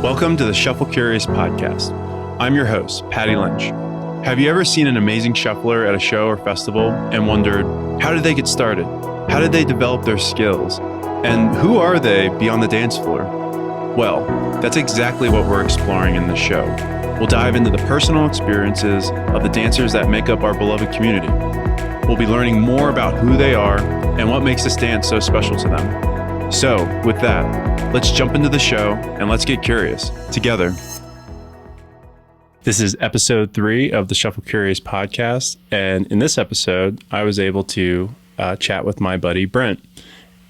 Welcome to the Shuffle Curious podcast. I'm your host, Patty Lynch. Have you ever seen an amazing shuffler at a show or festival and wondered, how did they get started? How did they develop their skills? And who are they beyond the dance floor? Well, that's exactly what we're exploring in this show. We'll dive into the personal experiences of the dancers that make up our beloved community. We'll be learning more about who they are and what makes this dance so special to them. So, with that, let's jump into the show and let's get curious together. This is episode 3 of the Shuffle Curious podcast. And in this episode, I was able to chat with my buddy, Brent.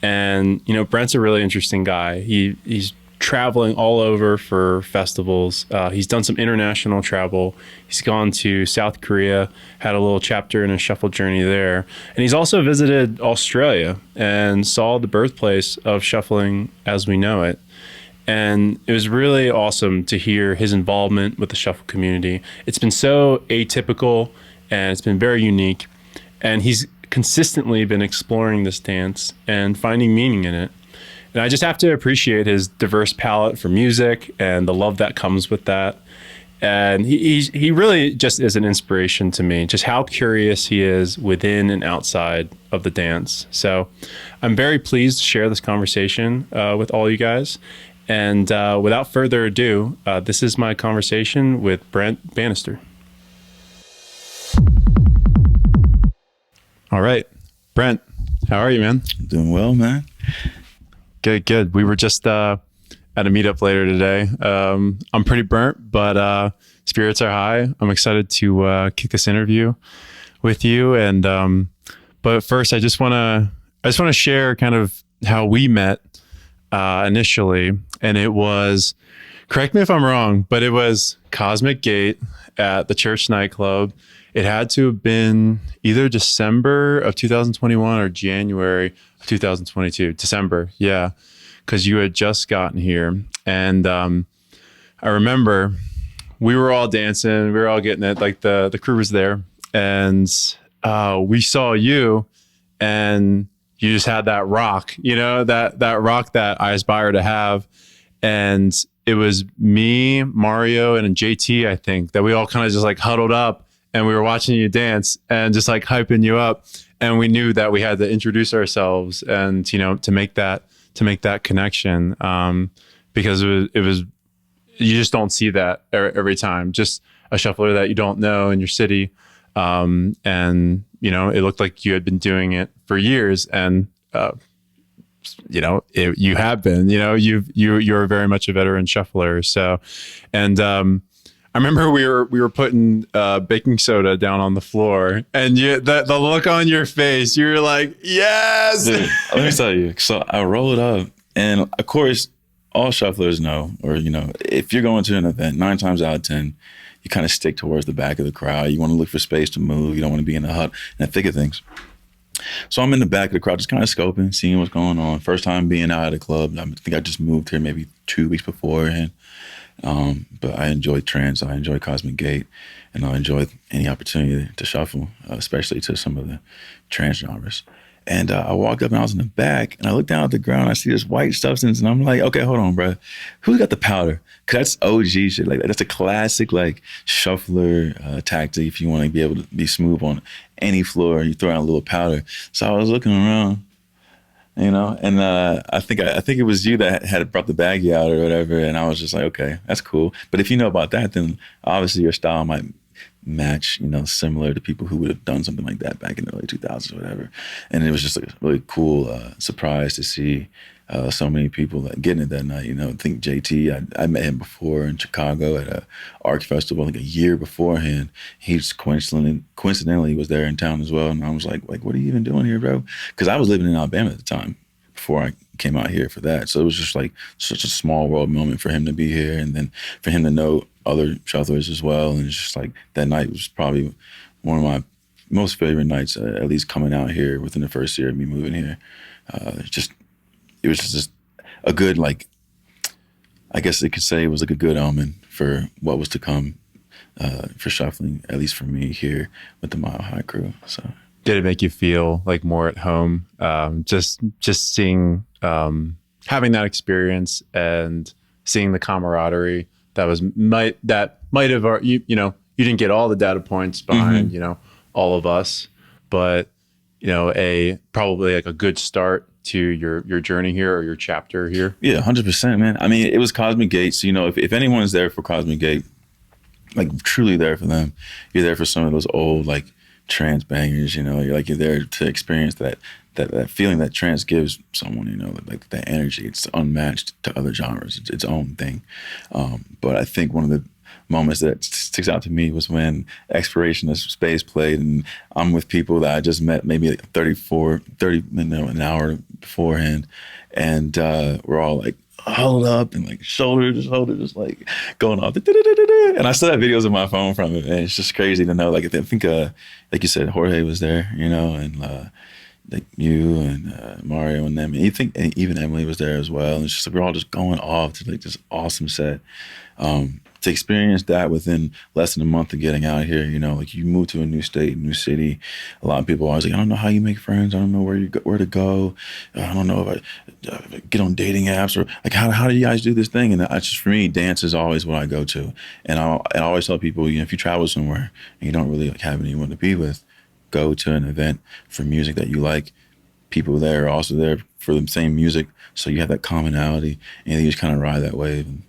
And, you know, Brent's a really interesting guy. He's traveling all over for festivals. He's done some international travel. He's gone to South Korea, had a little chapter in his shuffle journey there. And he's also visited Australia and saw the birthplace of shuffling as we know it. And it was really awesome to hear his involvement with the shuffle community. It's been so atypical and it's been very unique. And he's consistently been exploring this dance and finding meaning in it. And I just have to appreciate his diverse palette for music and the love that comes with that. And he really just is an inspiration to me, just how curious he is within and outside of the dance. So I'm very pleased to share this conversation with all you guys. And without further ado, this is my conversation with Brent Bannister. All right, Brent, how are you, man? Doing well, man. Good. We were just at a meetup later today. I'm pretty burnt, but spirits are high. I'm excited to kick this interview with you. And but first, I just want to share kind of how we met initially. And it was, correct me if I'm wrong, but it was Cosmic Gate at the church nightclub. It had to have been either December of 2021 or January of 2022. December, yeah, because you had just gotten here. And I remember we were all dancing. We were all getting it. Like the crew was there. And we saw you and you just had that rock, you know, that rock that I aspire to have. And it was me, Mario, and JT, I think, that we all kind of just like huddled up. And we were watching you dance and just like hyping you up. And we knew that we had to introduce ourselves and, you know, to make that connection. Because it was, you just don't see that every time. Just a shuffler that you don't know in your city. And, you know, it looked like you had been doing it for years. And, you know, you have been, you know, you're very much a veteran shuffler. So, and, I remember we were putting baking soda down on the floor, and the look on your face, you were like, yes. Dude, let me tell you. So I rolled up, and of course, all shufflers know, or, you know, if you're going to an event, 9 times out of 10, you kind of stick towards the back of the crowd. You want to look for space to move. You don't want to be in the hut and the thick of things. So I'm in the back of the crowd, just kind of scoping, seeing what's going on. First time being out of the club. I think I just moved here maybe 2 weeks beforehand. But I enjoy trance, I enjoy Cosmic Gate, and I enjoy any opportunity to shuffle, especially to some of the trance genres. And I walked up and I was in the back and I looked down at the ground, I see this white substance and I'm like, okay, hold on, bro. Who's got the powder? Cause that's OG shit. Like that's a classic like shuffler tactic if you want to be able to be smooth on any floor, you throw out a little powder. So I was looking around, you know, and I think it was you that had brought the baggie out or whatever, and I was just like, okay, that's cool. But if you know about that, then obviously your style might match, you know, similar to people who would have done something like that back in the early 2000s or whatever. And it was just a really cool surprise to see so many people getting it that night. You know, I think JT, I met him before in Chicago at a ARC festival, like a year beforehand. He just coincidentally was there in town as well. And I was like, what are you even doing here, bro? Because I was living in Alabama at the time before I came out here for that. So it was just like such a small world moment for him to be here and then for him to know other shufflers as well. And it's just like that night was probably one of my most favorite nights, at least coming out here within the first year of me moving here. It was just a good, like, I guess it could say it was like a good omen for what was to come for shuffling, at least for me here with the Mile High crew. So did it make you feel like more at home? Just seeing, having that experience and seeing the camaraderie that might have, you didn't get all the data points behind, all of us, but probably like a good start to your journey here or your chapter here. Yeah, 100%, man. I mean, it was Cosmic Gate. So, if anyone's there for Cosmic Gate, like truly there for them, you're there for some of those old like trance bangers, you're there to experience that feeling that trance gives someone, like that energy. It's unmatched to other genres. It's its own thing. But I think one of the moments that sticks out to me was when Exploration of Space played, and I'm with people that I just met maybe like 30 an hour beforehand, and we're all like huddled up and like shoulder to shoulder, just like going off. And I still have videos on my phone from it, and it's just crazy to know. Like I think, like you said, Jorge was there, and like you and Mario and them, and you think even Emily was there as well. And it's just like we're all just going off to like this awesome set. To experience that within less than a month of getting out here, like you move to a new state, new city. A lot of people are always like, I don't know how you make friends. I don't know where to go. I don't know if I get on dating apps, or like how do you guys do this thing? And that's just, for me, dance is always what I go to. And I always tell people, if you travel somewhere and you don't really like have anyone to be with, go to an event for music that you like. People there are also there for the same music, so you have that commonality, and you just kind of ride that wave. And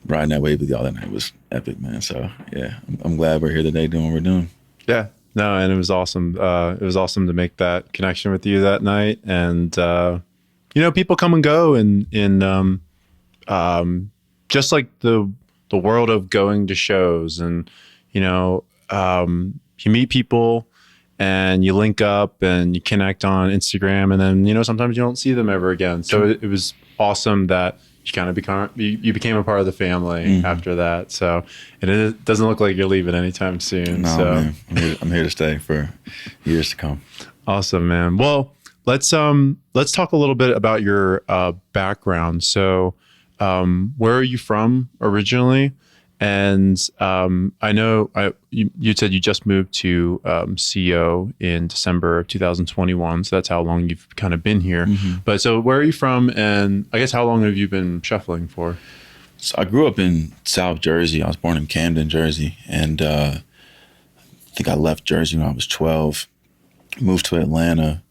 riding that wave with y'all that night was epic, man. So yeah, I'm glad we're here today doing what we're doing. Yeah, no, and it was awesome. It was awesome to make that connection with you that night, and people come and go, and just like the world of going to shows, and you meet people and you link up and you connect on Instagram, and then sometimes you don't see them ever again. So it was awesome that you kind of you became a part of the family after that. So, and it doesn't look like you're leaving anytime soon. No, so man, I'm here to stay for years to come. Awesome, man. Well, let's talk a little bit about your background. So, where are you from originally? And I know you said you just moved to CO in December of 2021. So that's how long you've kind of been here. But so where are you from? And I guess how long have you been shuffling for? So I grew up in South Jersey. I was born in Camden, Jersey. And I think I left Jersey when I was 12, moved to Atlanta.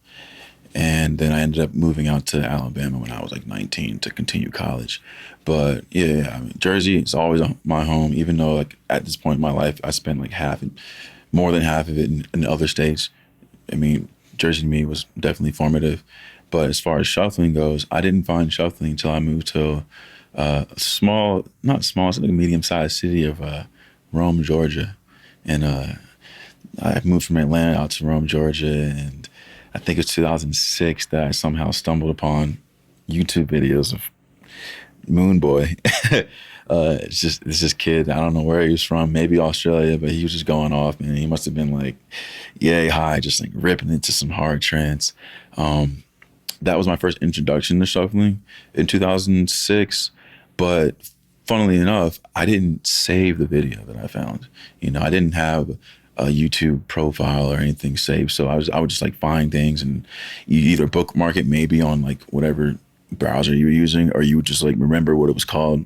And then I ended up moving out to Alabama when I was like 19 to continue college. But yeah, I mean, Jersey is always my home, even though like at this point in my life, I spent like more than half of it in other states. I mean, Jersey to me was definitely formative. But as far as shuffling goes, I didn't find shuffling until I moved to a not small, it's like a medium-sized city of Rome, Georgia. And I moved from Atlanta out to Rome, Georgia, and I think it's 2006 that I somehow stumbled upon YouTube videos of Moon Boy. It's this kid. I don't know where he was from, maybe Australia, but he was just going off, man. He must have been like yay high, just like ripping into some hard trance. That was my first introduction to shuffling in 2006. But funnily enough, I didn't save the video that I found. I didn't have a YouTube profile or anything saved. So I would just like find things, and you either bookmark it maybe on like whatever browser you were using, or you would just like remember what it was called.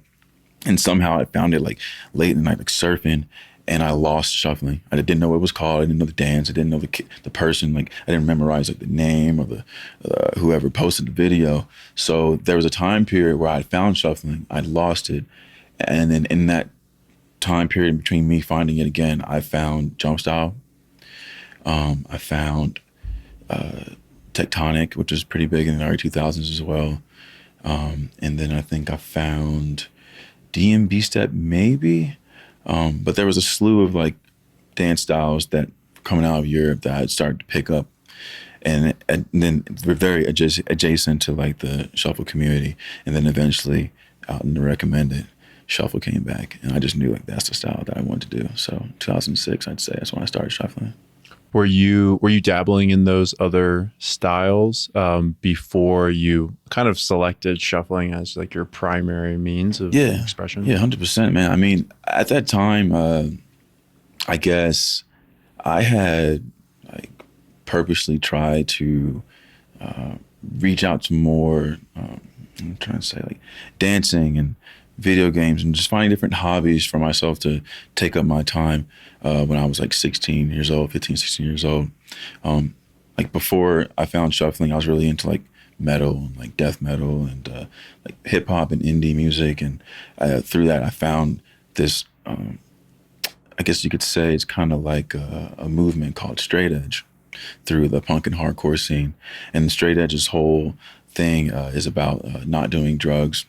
And somehow I found it like late in the night, like surfing, and I lost shuffling. I didn't know what it was called. I didn't know the dance. I didn't know the person. Like I didn't memorize like the name or the whoever posted the video. So there was a time period where I found shuffling. I'd lost it, and then in that time period between me finding it again, I found jump style. I found tectonic, which was pretty big in the early 2000s as well. And then I think I found DMB step maybe. But there was a slew of like dance styles that were coming out of Europe that I had started to pick up. And then we're very adjacent to like the shuffle community. And then eventually out in the recommended, shuffle came back, and I just knew like that's the style that I wanted to do. So 2006, I'd say that's when I started shuffling. Were you dabbling in those other styles before you kind of selected shuffling as like your primary means of expression? Yeah, 100%, man. I mean, at that time, I guess I had like purposely tried to reach out to more. I'm trying to say like dancing and video games, and just finding different hobbies for myself to take up my time when I was like 16 years old, 15, 16 years old. Like before I found shuffling, I was really into like metal and like death metal and like hip hop and indie music. And through that, I found this, I guess you could say it's kind of like a movement called straight edge through the punk and hardcore scene. And straight edge's whole thing is about not doing drugs,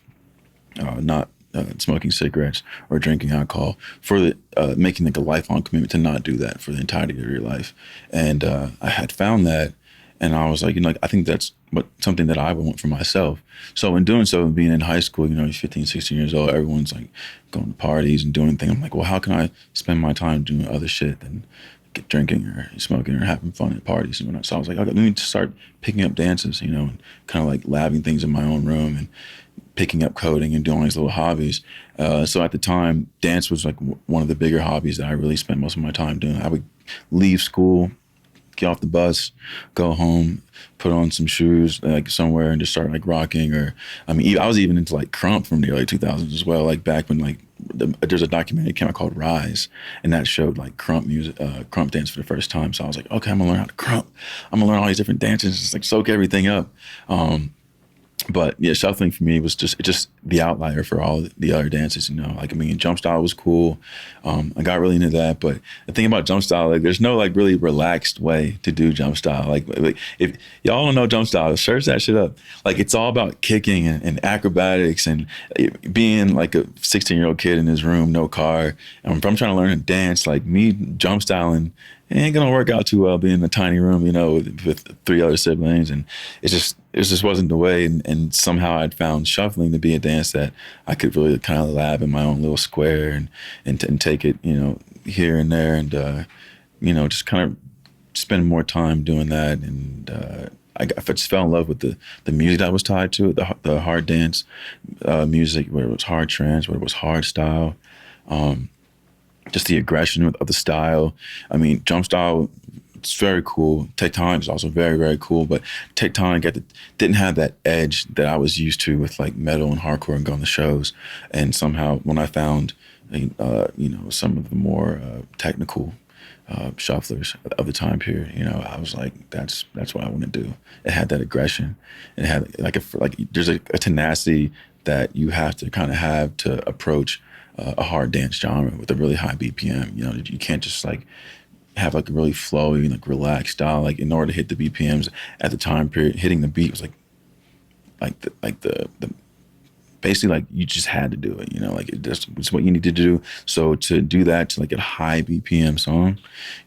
not smoking cigarettes or drinking alcohol, for the making like a lifelong commitment to not do that for the entirety of your life. And I had found that, and I was like, like, I think that's something that I would want for myself. So in doing so, being in high school, you're 15, 16 years old, everyone's like going to parties and doing things. I'm like, well, how can I spend my time doing other shit than get drinking or smoking or having fun at parties and whatnot? So I was like, okay, let me just start picking up dances, and kind of like labbing things in my own room and picking up coding and doing all these little hobbies. So at the time, dance was like one of the bigger hobbies that I really spent most of my time doing. I would leave school, get off the bus, go home, put on some shoes like somewhere and just start like rocking. Or I was even into like crump from the early 2000s as well. Like back when like there's a documentary that came out called Rise, and that showed like crump music, crump dance for the first time. So I was like, okay, I'm gonna learn how to crump. I'm gonna learn all these different dances, just like soak everything up. But yeah, shuffling for me was just the outlier for all the other dances, jump style was cool. I got really into that, but the thing about jump style, like there's no like really relaxed way to do jump style. Like if y'all don't know jump style, search that shit up. Like it's all about kicking and acrobatics and being like a 16-year-old kid in his room, no car. And if I'm trying to learn to dance, like me jump styling, it ain't gonna work out too well being in a tiny room, with 3 other siblings, and it just wasn't the way. And somehow I'd found shuffling to be a dance that I could really kind of lab in my own little square and take it, here and there, and just kind of spend more time doing that. And I just fell in love with the music that was tied to it, the hard dance music, whether it was hard trance, whether it was hard style. Just the aggression of the style. Jump style, it's very cool. Tectonic is also very, very cool, but Tectonic didn't have that edge that I was used to with like metal and hardcore and going to shows. And somehow when I found, some of the more technical shufflers of the time period, I was like, that's what I want to do. It had that aggression. It had there's a tenacity that you have to kind of have to approach a hard dance genre with a really high BPM. You can't just like have like a really flowy, like relaxed style. Like in order to hit the BPMs at the time period, hitting the beat was the basically like you just had to do it. It's what you need to do. So to do that to like a high BPM song,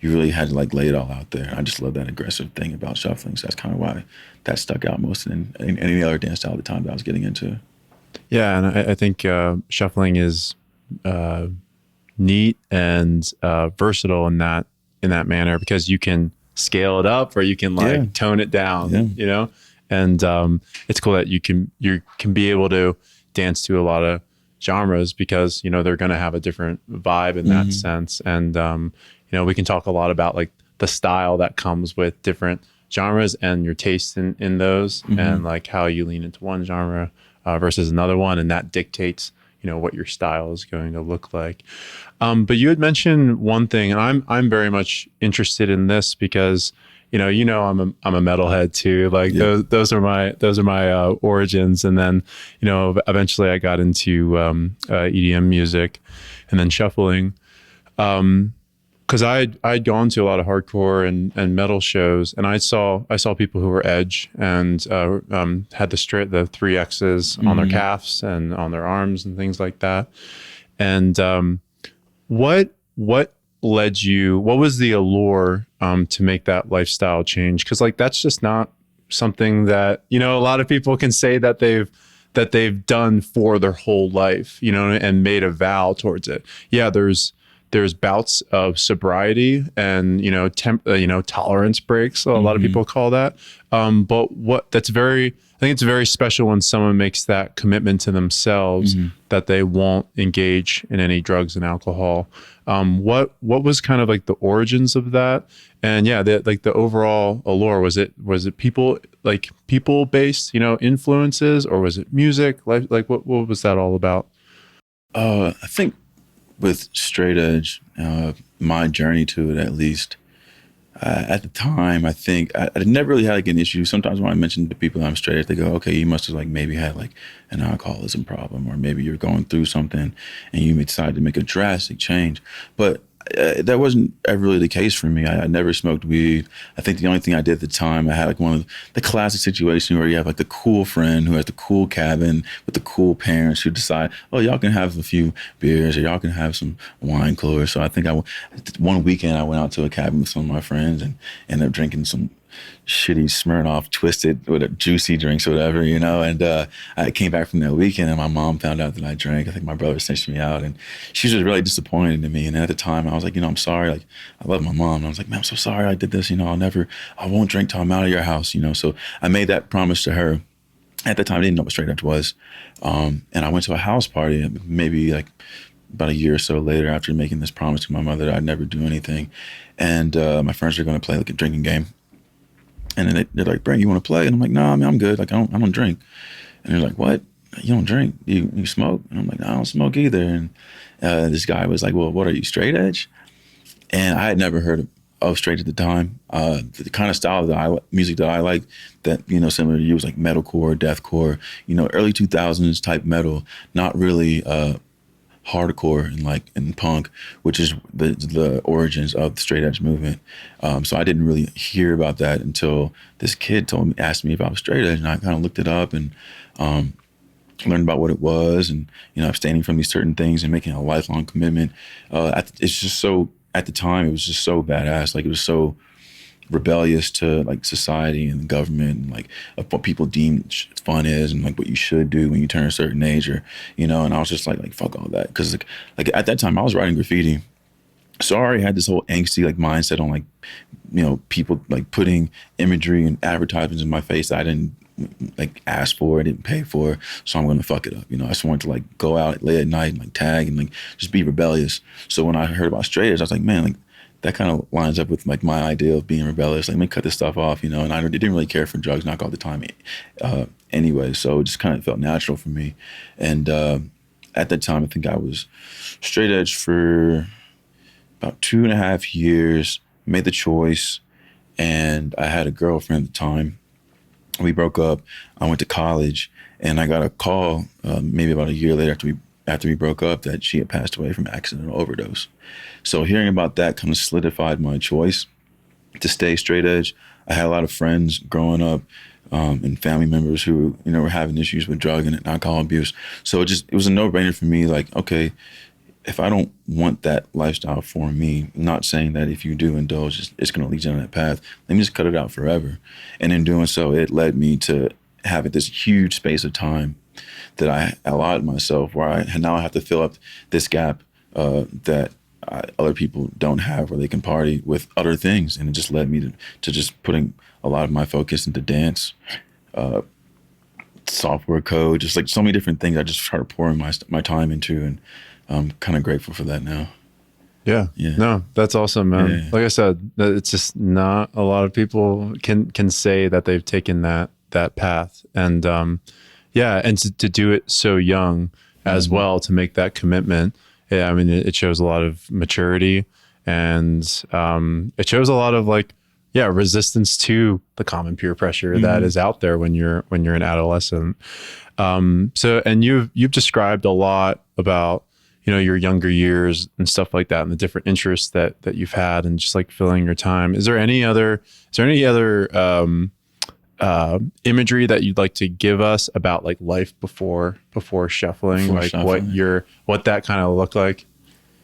you really had to like lay it all out there. I just love that aggressive thing about shuffling. So that's kind of why that stuck out most than any other dance style at the time that I was getting into. Yeah, and I think shuffling is neat and versatile in that manner, because you can scale it up or you can tone it down, and it's cool that you can be able to dance to a lot of genres, because they're going to have a different vibe in that sense. And we can talk a lot about like the style that comes with different genres and your taste in those, and like how you lean into one genre versus another one, and that dictates what your style is going to look like. But you had mentioned one thing, and I'm very much interested in this because I'm a metalhead too. Like those are my origins, and then eventually I got into EDM music, and then shuffling. Because I'd gone to a lot of hardcore and metal shows, and I saw people who were edge and had the 3 X's on their calves and on their arms and things like that. And what led you? What was the allure to make that lifestyle change? Because like that's just not something that a lot of people can say that they've done for their whole life, and made a vow towards it. Yeah, there's bouts of sobriety and tolerance breaks, so a lot of people call that. But I think it's very special when someone makes that commitment to themselves that they won't engage in any drugs and alcohol. What was kind of like the origins of that? And the overall allure, was it people based influences, or was it music? Like what was that all about? I think with straight edge, my journey to it at least, at the time, I think I never really had like an issue. Sometimes when I mention to people that I'm straight edge, they go, okay, you must have like maybe had like an alcoholism problem, or maybe you're going through something and you decided to make a drastic change. But that wasn't ever really the case for me. I never smoked weed. I think the only thing I did at the time, I had like one of the classic situations where you have like the cool friend who has the cool cabin with the cool parents who decide, oh, y'all can have a few beers or y'all can have some wine coolers. So I think one weekend I went out to a cabin with some of my friends and ended up drinking some shitty Smirnoff Twisted with a juicy drinks or whatever, and I came back from that weekend and my mom found out that I drank. I think my brother snitched me out and she was just really disappointed in me. And at the time I was like, I'm sorry. Like, I love my mom. And I was like, man, I'm so sorry I did this. I won't drink till I'm out of your house, So I made that promise to her. At the time I didn't know what straight edge was. And I went to a house party maybe like about a year or so later after making this promise to my mother that I'd never do anything. And my friends were going to play like a drinking game. And then they're like, Brent, you want to play? And I'm like, nah, I mean, I'm good. Like, I don't drink. And they're like, what? You don't drink? You smoke? And I'm like, no, I don't smoke either. And this guy was like, well, what are you, straight edge? And I had never heard of straight at the time. The kind of style music that I like, that, similar to you, was like metalcore, deathcore, early 2000s type metal, not really hardcore and punk, which is the origins of the straight edge movement. So I didn't really hear about that until this kid asked me if I was straight edge, and I kind of looked it up and learned about what it was, and abstaining from these certain things and making a lifelong commitment. It's just so, at the time, it was just so badass. Like, it was so rebellious to like society and the government and like of what people deem fun is and like what you should do when you turn a certain age, or and I was just like fuck all that, because like at that time I was writing graffiti, so I already had this whole angsty like mindset on like people like putting imagery and advertisements in my face that I didn't like ask for, I didn't pay for, so I'm gonna fuck it up. I just wanted to like go out late at night and like tag and like just be rebellious. So when I heard about straight edge, I was like, man, like that kind of lines up with like my idea of being rebellious. Like, let me cut this stuff off, and I didn't really care for drugs, not all the time anyway. So it just kind of felt natural for me. And at that time, I think I was straight edge for about 2.5 years, made the choice, and I had a girlfriend at the time. We broke up. I went to college, and I got a call maybe about a year later after we broke up that she had passed away from accidental overdose. So hearing about that kind of solidified my choice to stay straight edge. I had a lot of friends growing up and family members who, were having issues with drug and alcohol abuse. So it was a no-brainer for me. Like, okay, if I don't want that lifestyle for me, I'm not saying that if you do indulge, it's going to lead you down that path. Let me just cut it out forever. And in doing so, it led me to having this huge space of time that I allotted myself, where I now have to fill up this gap that other people don't have, where they can party with other things. And it just led me to just putting a lot of my focus into dance, software code, just like so many different things I just started pouring my time into. And I'm kind of grateful for that now. Yeah. No, that's awesome, man. Yeah. Like I said, it's just not a lot of people can say that they've taken that path. And and to do it so young as well, to make that commitment. Yeah, I mean, it shows a lot of maturity, and it shows a lot of resistance to the common peer pressure that is out there when you're an adolescent. And you've described a lot about your younger years and stuff like that, and the different interests that you've had, and just like filling your time. Is there any other imagery that you'd like to give us about like life before shuffling, what that kind of looked like?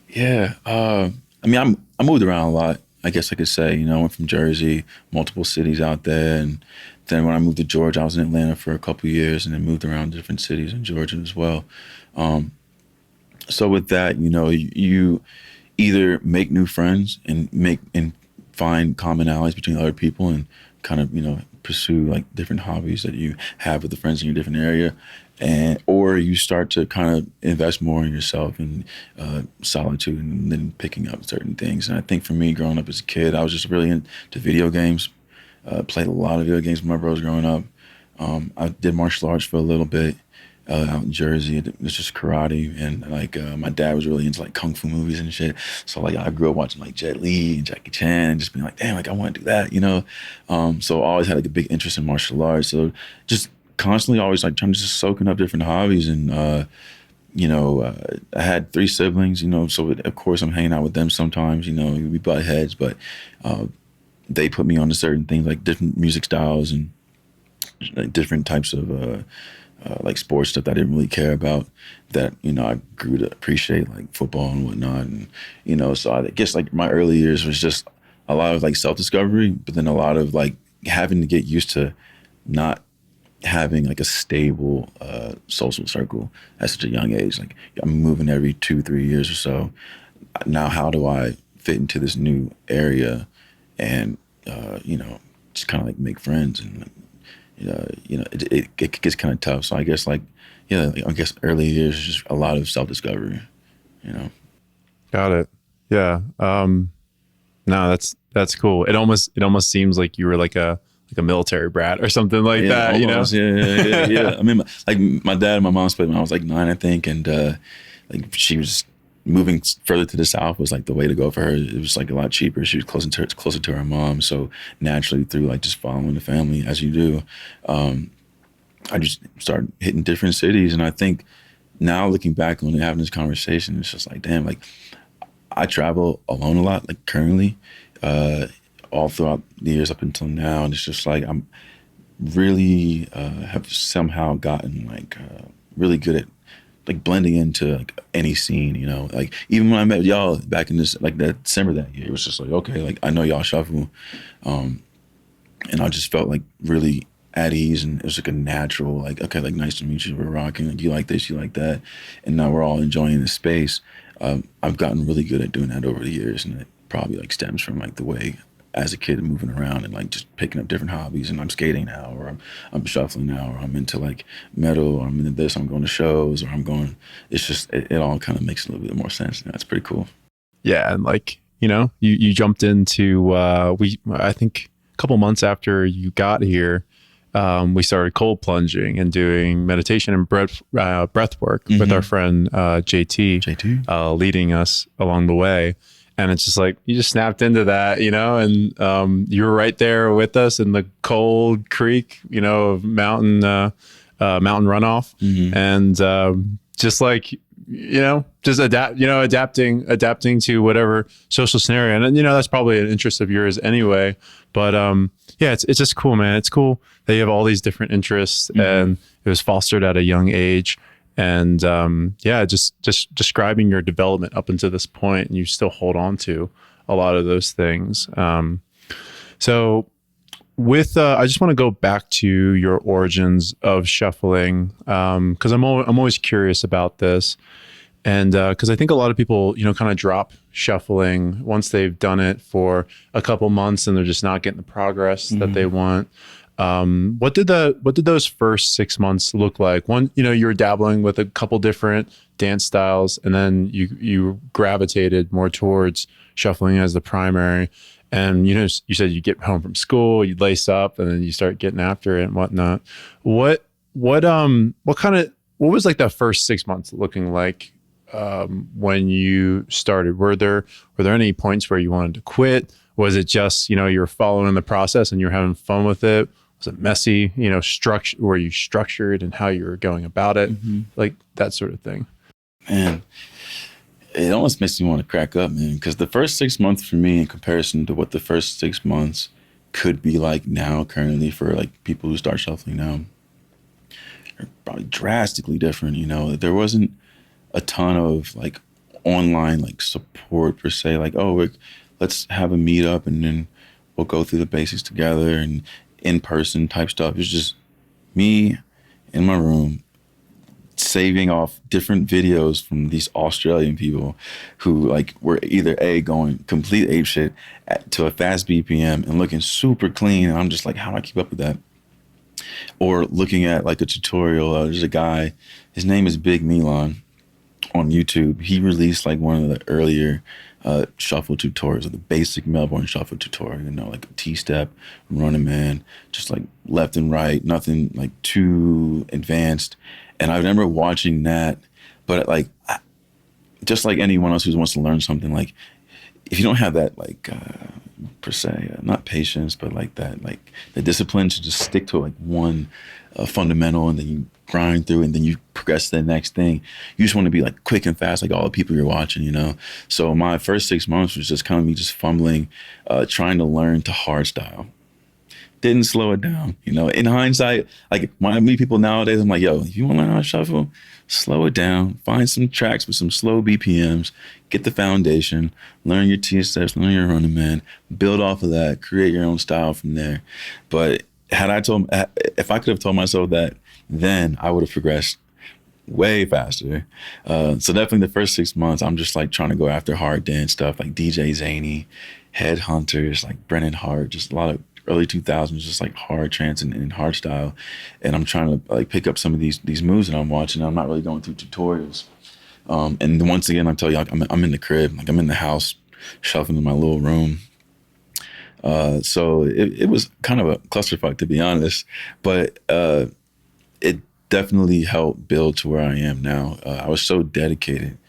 Yeah. I mean, I moved around a lot, I guess I could say. I went from Jersey, multiple cities out there. And then when I moved to Georgia, I was in Atlanta for a couple of years, and then moved around different cities in Georgia as well. So with that, you either make new friends and find commonalities between other people, and kind of, pursue like different hobbies that you have with the friends in your different area, or you start to kind of invest more in yourself and solitude, and then picking up certain things. And I think for me, growing up as a kid, I was just really into video games. Played a lot of video games with my bros growing up. I did martial arts for a little bit, out in Jersey. It was just karate, and like my dad was really into like kung fu movies and shit. So like I grew up watching like Jet Li and Jackie Chan, and just being like, damn, like I want to do that, you know. So I always had like a big interest in martial arts. So just constantly always like trying to just soaking up different hobbies and. I had 3 siblings, so of course I'm hanging out with them sometimes, we butt heads, but they put me on to certain things like different music styles and like different types of like sports stuff that I didn't really care about that, I grew to appreciate like football and whatnot. And, so I guess like my early years was just a lot of like self-discovery, but then a lot of like having to get used to not having like a stable social circle at such a young age. Like I'm moving every 2-3 years or so. Now, how do I fit into this new area and, just kind of like make friends and, it gets kind of tough. So I guess like, I guess early years is just a lot of self-discovery. Got it. Yeah. No, that's cool. It almost seems like you were like a military brat or something like that, almost, Yeah. I mean, like my dad and my mom split when I was like 9, I think, and like she was moving further to the south was like the way to go for her. It was like a lot cheaper. She was closer to her mom, so naturally through like just following the family as you do, I just started hitting different cities, and I think now looking back on it, having this conversation, it's just like, damn, like I travel alone a lot, like currently. All throughout the years up until now, and it's just like I'm really have somehow gotten like really good at like blending into like any scene, like even when I met y'all back in this like that December that year, it was just like, okay, like I know y'all shuffle, and I just felt like really at ease, and it was like a natural like, okay, like nice to meet you, we're rocking, like you like this, you like that, and now we're all enjoying the space. I've gotten really good at doing that over the years, and it probably like stems from like the way as a kid moving around and like just picking up different hobbies, and I'm skating now, or I'm shuffling now, or I'm into like metal, or I'm into this, I'm going to shows, or it's just it all kind of makes a little bit more sense. That's pretty cool. Yeah, and like you jumped into I think a couple months after you got here, we started cold plunging and doing meditation and breath work with our friend JT leading us along the way. And it's just like, you just snapped into that, and you were right there with us in the cold creek, of mountain runoff. And just like, just adapting to whatever social scenario. And, that's probably an interest of yours anyway. But yeah, it's just cool, man. It's cool that you have all these different interests, and it was fostered at a young age. And yeah, just describing your development up until this point, and you still hold on to a lot of those things. So with I just want to go back to your origins of shuffling, because I'm always curious about this, and because I think a lot of people kind of drop shuffling once they've done it for a couple months and they're just not getting the progress that they want. What did those first 6 months look like? One, you were dabbling with a couple different dance styles, and then you gravitated more towards shuffling as the primary. And you said you get home from school, you'd lace up, and then you start getting after it and whatnot. What was like that first 6 months looking like when you started? Were there any points where you wanted to quit? Was it just you were following the process and you're having fun with it? Was it messy? Were you structured in how you were going about it? Like that sort of thing. Man, it almost makes me want to crack up, man, because the first 6 months for me in comparison to what the first 6 months could be like now currently for like people who start shuffling now are probably drastically different. There wasn't a ton of like online like support per se, like, oh, let's have a meetup and then we'll go through the basics together and in-person type stuff. It's just me in my room saving off different videos from these Australian people who like were either going complete apeshit to a fast BPM and looking super clean. And I'm just like, how do I keep up with that? Or looking at like a tutorial. There's a guy, his name is Big Milan on YouTube. He released like one of the earlier shuffle tutorials, the basic Melbourne shuffle tutorial, like a T-step, running man, just like left and right, nothing like too advanced. And I remember watching that, but like, just like anyone else who wants to learn something, like if you don't have that, like per se, not patience, but like that, like the discipline to just stick to like one fundamental, and then you grind through, and then you progress to the next thing. You just want to be like quick and fast, like all the people you're watching, you know. So my first 6 months was just kind of me just fumbling, trying to learn to hardstyle. Didn't slow it down. You know, in hindsight, like when I meet people nowadays, I'm like, yo, if you want to learn how to shuffle, slow it down. Find some tracks with some slow BPMs. Get the foundation. Learn your T steps. Learn your running man. Build off of that. Create your own style from there. But if I could have told myself that then, I would have progressed way faster. So definitely the first 6 months, I'm just like trying to go after hard dance stuff like DJ Zany, Headhunters, like Brennan Hart, just a lot of early 2000s, just like hard trance and hard style. And I'm trying to like pick up some of these moves that I'm watching. I'm not really going through tutorials. And once again, I tell you, I'm in the crib, like I'm in the house, shuffling in my little room. So it was kind of a clusterfuck, to be honest, but it definitely helped build to where I am now. I was so dedicated.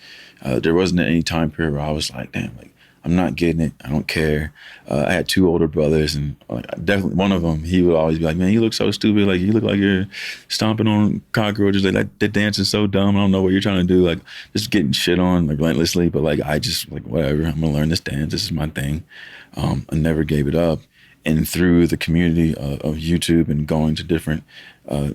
There wasn't any time period where I was like, damn, like I'm not getting it. I don't care. I had two older brothers, and like, definitely one of them, he would always be like, man, you look so stupid. Like, you look like you're stomping on cockroaches. Like, that dance is so dumb. I don't know what you're trying to do. Like, just getting shit on like relentlessly. But like, I just like, whatever. I'm gonna learn this dance. This is my thing. I never gave it up. And through the community of YouTube and going to different,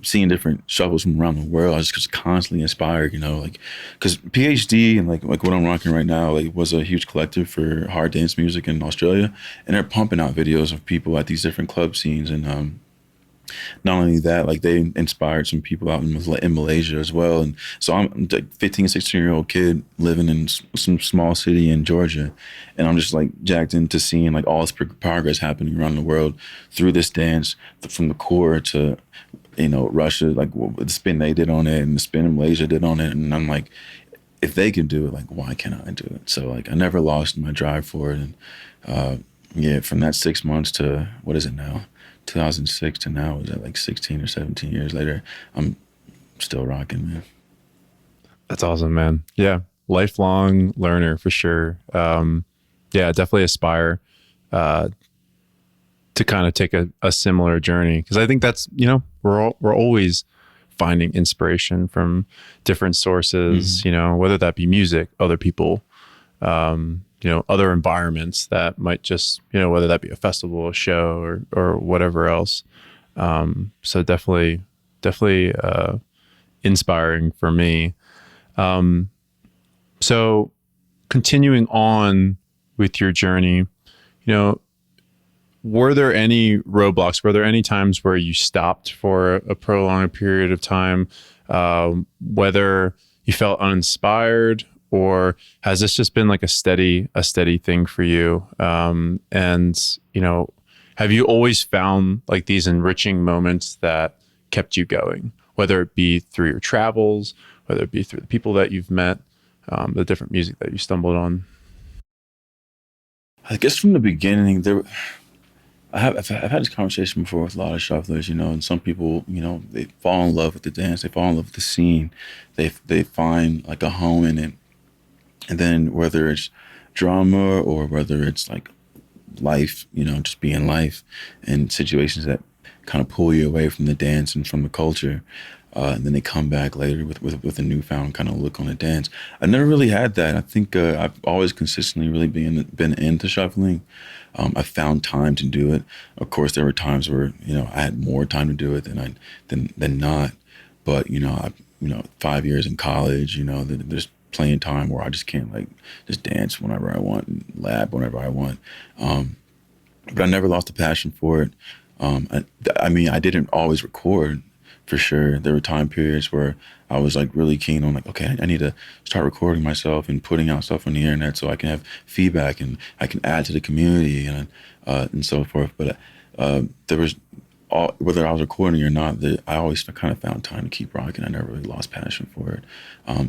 seeing different shuffles from around the world, I was just constantly inspired, you know, like, because PhD and like what I'm rocking right now, like, was a huge collective for hard dance music in Australia, and they're pumping out videos of people at these different club scenes, and not only that, like they inspired some people out in Malaysia as well. And so I'm like 15, 16-year-old kid living in some small city in Georgia. And I'm just like jacked into seeing like all this progress happening around the world through this dance, from the core to, you know, Russia, like the spin they did on it and the spin Malaysia did on it. And I'm like, if they can do it, like, why can't I do it? So like, I never lost my drive for it. And yeah, from that 6 months to, what is it now? 2006 to now, was that like 16 or 17 years later, I'm still rocking, man. That's awesome, man. Yeah. Lifelong learner for sure. Yeah, definitely aspire to kind of take a similar journey. Cause I think that's, you know, we're always finding inspiration from different sources, you know, whether that be music, other people, you know, other environments that might just, you know, whether that be a festival, a show, or whatever else. So definitely inspiring for me. So continuing on with your journey, you know, were there any roadblocks? Were there any times where you stopped for a prolonged period of time, whether you felt uninspired, or has this just been like a steady thing for you? And, you know, have you always found like these enriching moments that kept you going, whether it be through your travels, whether it be through the people that you've met, the different music that you stumbled on? I guess from the beginning, I've had this conversation before with a lot of shufflers, you know, and some people, you know, they fall in love with the dance, they fall in love with the scene, they find like a home in it. And then whether it's drama or whether it's like life, you know, just being life and situations that kind of pull you away from the dance and from the culture, and then they come back later with a newfound kind of look on the dance. I never really had that. I think I've always consistently really been into shuffling. I found time to do it. Of course, there were times where, you know, I had more time to do it than not. But you know, 5 years in college, you know, there's plenty of time where I just can't like just dance whenever I want and lab whenever I want. But I never lost a passion for it. I mean, I didn't always record, for sure. There were time periods where I was like really keen on like, okay, I need to start recording myself and putting out stuff on the internet so I can have feedback and I can add to the community and so forth. But there was whether I was recording or not, I always kind of found time to keep rocking. I never really lost passion for it.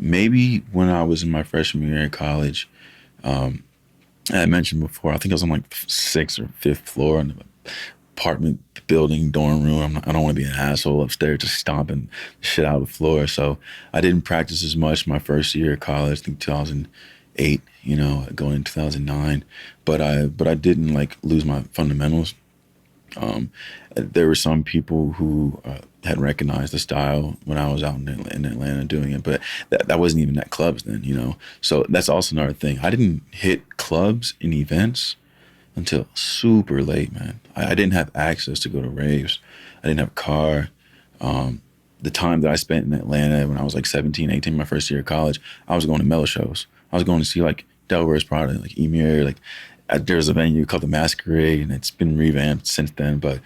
Maybe when I was in my freshman year in college, I mentioned before, I think I was on like 6th or 5th floor on the apartment building dorm room. I don't want to be an asshole upstairs just stomping shit out of the floor. So I didn't practice as much my first year of college, I think 2008, going in 2009. But I didn't like lose my fundamentals. There were some people who had recognized the style when I was out in Atlanta doing it, but that wasn't even at clubs then. So that's also another thing. I didn't hit clubs and events until super late, man. I didn't have access to go to raves. I didn't have a car. The time that I spent in Atlanta when I was like 17, 18, my first year of college, I was going to mellow shows. I was going to see like Delaware Prada, like Emir, like there's a venue called the Masquerade, and it's been revamped since then. But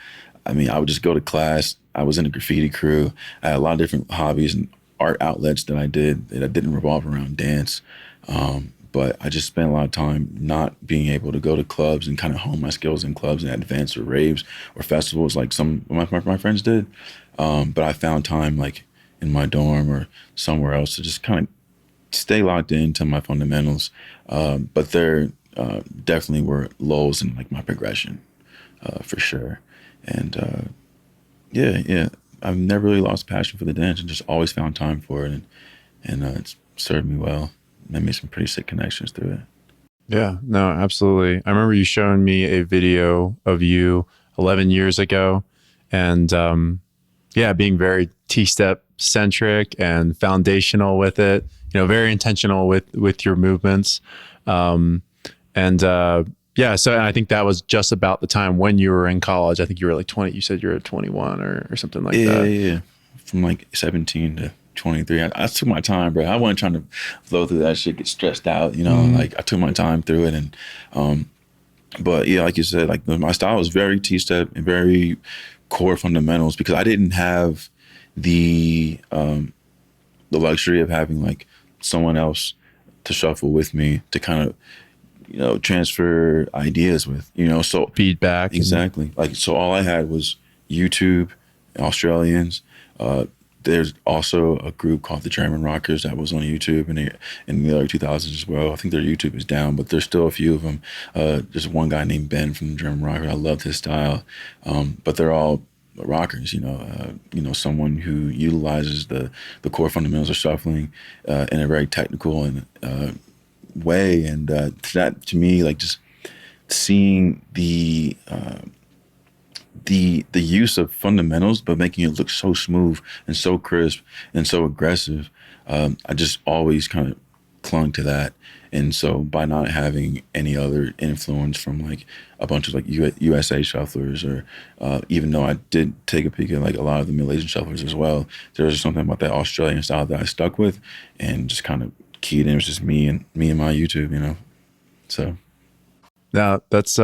I mean, I would just go to class. I was in a graffiti crew. I had a lot of different hobbies and art outlets that I did that didn't revolve around dance. But I just spent a lot of time not being able to go to clubs and kind of hone my skills in clubs and at events or raves or festivals like some of my friends did. But I found time like in my dorm or somewhere else to just kind of stay locked into my fundamentals. But there definitely were lulls in like my progression for sure. And yeah, I've never really lost passion for the dance and just always found time for it. And it's served me well. I made some pretty sick connections through it. Yeah, no, absolutely. I remember you showing me a video of you 11 years ago, and yeah, being very T-step centric and foundational with it. Very intentional with your movements, yeah. So I think that was just about the time when you were in college. I think you were like 20. You said you were 21 or something like that. Yeah. From like 17 to 23. I took my time, bro. I wasn't trying to flow through that shit, get stressed out, like I took my time through it. And, but yeah, like you said, like my style was very T-step and very core fundamentals because I didn't have the luxury of having like someone else to shuffle with me to kind of, transfer ideas with, so Feedback. Exactly. Like, so all I had was YouTube, Australians, there's also a group called the German Rockers that was on YouTube in the early 2000s as well. I think their YouTube is down, but there's still a few of them. There's one guy named Ben from the German Rockers. I loved his style, but they're all rockers. Someone who utilizes the core fundamentals of shuffling in a very technical and way. And that to me, like just seeing the use of fundamentals, but making it look so smooth and so crisp and so aggressive. I just always kind of clung to that. And so by not having any other influence from like a bunch of like USA shufflers or even though I did take a peek at like a lot of the Malaysian shufflers as well, there was just something about that Australian style that I stuck with and just kind of keyed in. It was just me and my YouTube, so. Now that's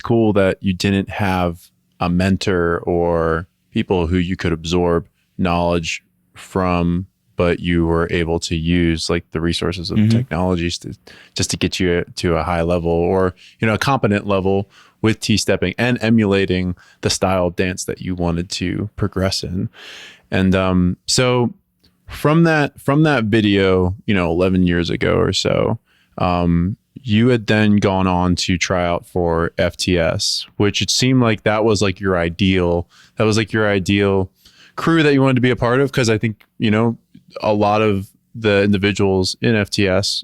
cool that you didn't have a mentor or people who you could absorb knowledge from, but you were able to use like the resources of technologies to get you to a high level or, a competent level with T-stepping and emulating the style of dance that you wanted to progress in. And so from that video, 11 years ago or so, you had then gone on to try out for FTS, which it seemed like that was like your ideal crew that you wanted to be a part of. Cause I think, a lot of the individuals in FTS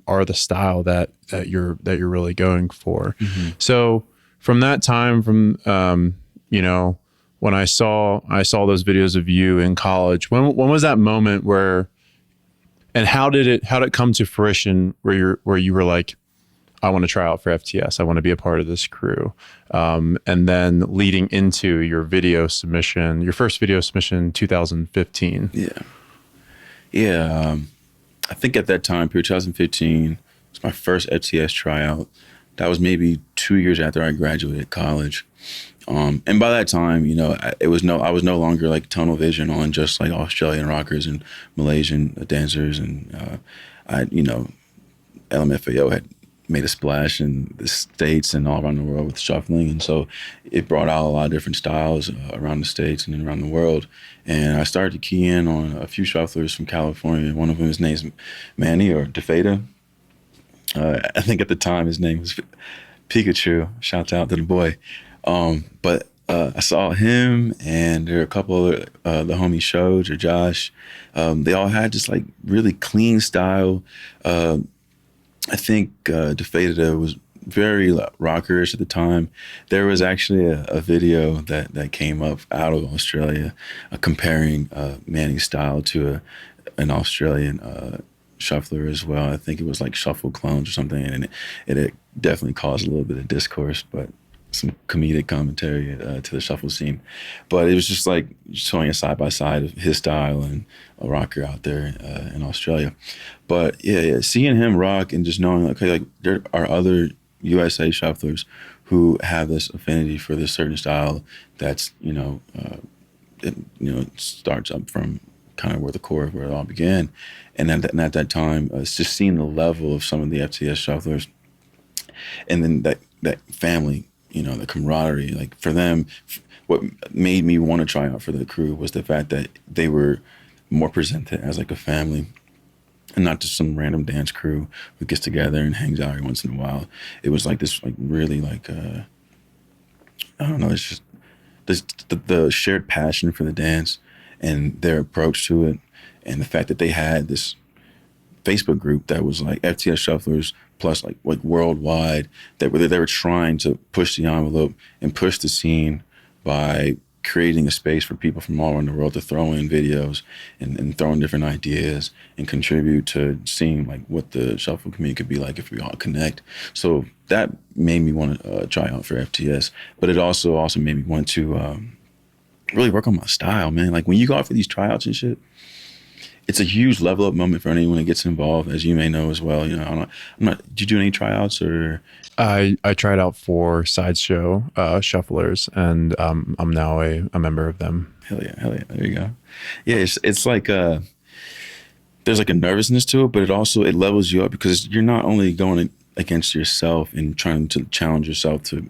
are the style that you're really going for. So from that time, when I saw those videos of you in college, when was that moment where, and how did it come to fruition where you were like, I want to try out for FTS. I want to be a part of this crew. And then leading into your first video submission, 2015. Yeah. I think at that time, 2015, was my first FTS tryout. That was maybe 2 years after I graduated college. And by that time, I was no longer like tunnel vision on just like Australian rockers and Malaysian dancers. And, LMFAO had made a splash in the States and all around the world with shuffling. And so it brought out a lot of different styles around the States and around the world. And I started to key in on a few shufflers from California. One of them, his name's Manny or DeFeta. I think at the time his name was Pikachu. Shout out to the boy. But I saw him, and there were a couple of the homies Shoj or Josh. They all had just like really clean style. I think DeFadeda was very rockerish at the time. There was actually a video that came up out of Australia comparing Manning's style to an Australian shuffler as well. I think it was like Shuffle Clones or something, and it definitely caused a little bit of discourse, but some comedic commentary to the shuffle scene. But it was just like showing a side by side of his style and a rocker out there in Australia. But yeah, seeing him rock and just knowing, okay, like there are other USA shufflers who have this affinity for this certain style that's, it starts up from kind of where the core of where it all began. And at that time, it's just seeing the level of some of the FTS shufflers, and then that family, the camaraderie. Like for them, what made me want to try out for the crew was the fact that they were more presented as like a family, and not just some random dance crew who gets together and hangs out every once in a while. It was like this, like really like I don't know. It's just the shared passion for the dance and their approach to it, and the fact that they had this Facebook group that was like FTS shufflers plus like worldwide, that they were trying to push the envelope and push the scene by creating a space for people from all around the world to throw in videos and throw in different ideas and contribute to seeing like what the shuffle community could be like if we all connect. So that made me want to try out for FTS, but it also made me want to really work on my style, man. Like when you go out for these tryouts and shit, it's a huge level up moment for anyone that gets involved, as you may know as well. I'm not. Did you do any tryouts or? I tried out for Sideshow Shufflers, and I'm now a member of them. Hell yeah. There you go. Yeah, it's like there's like a nervousness to it, but it levels you up because you're not only going against yourself and trying to challenge yourself to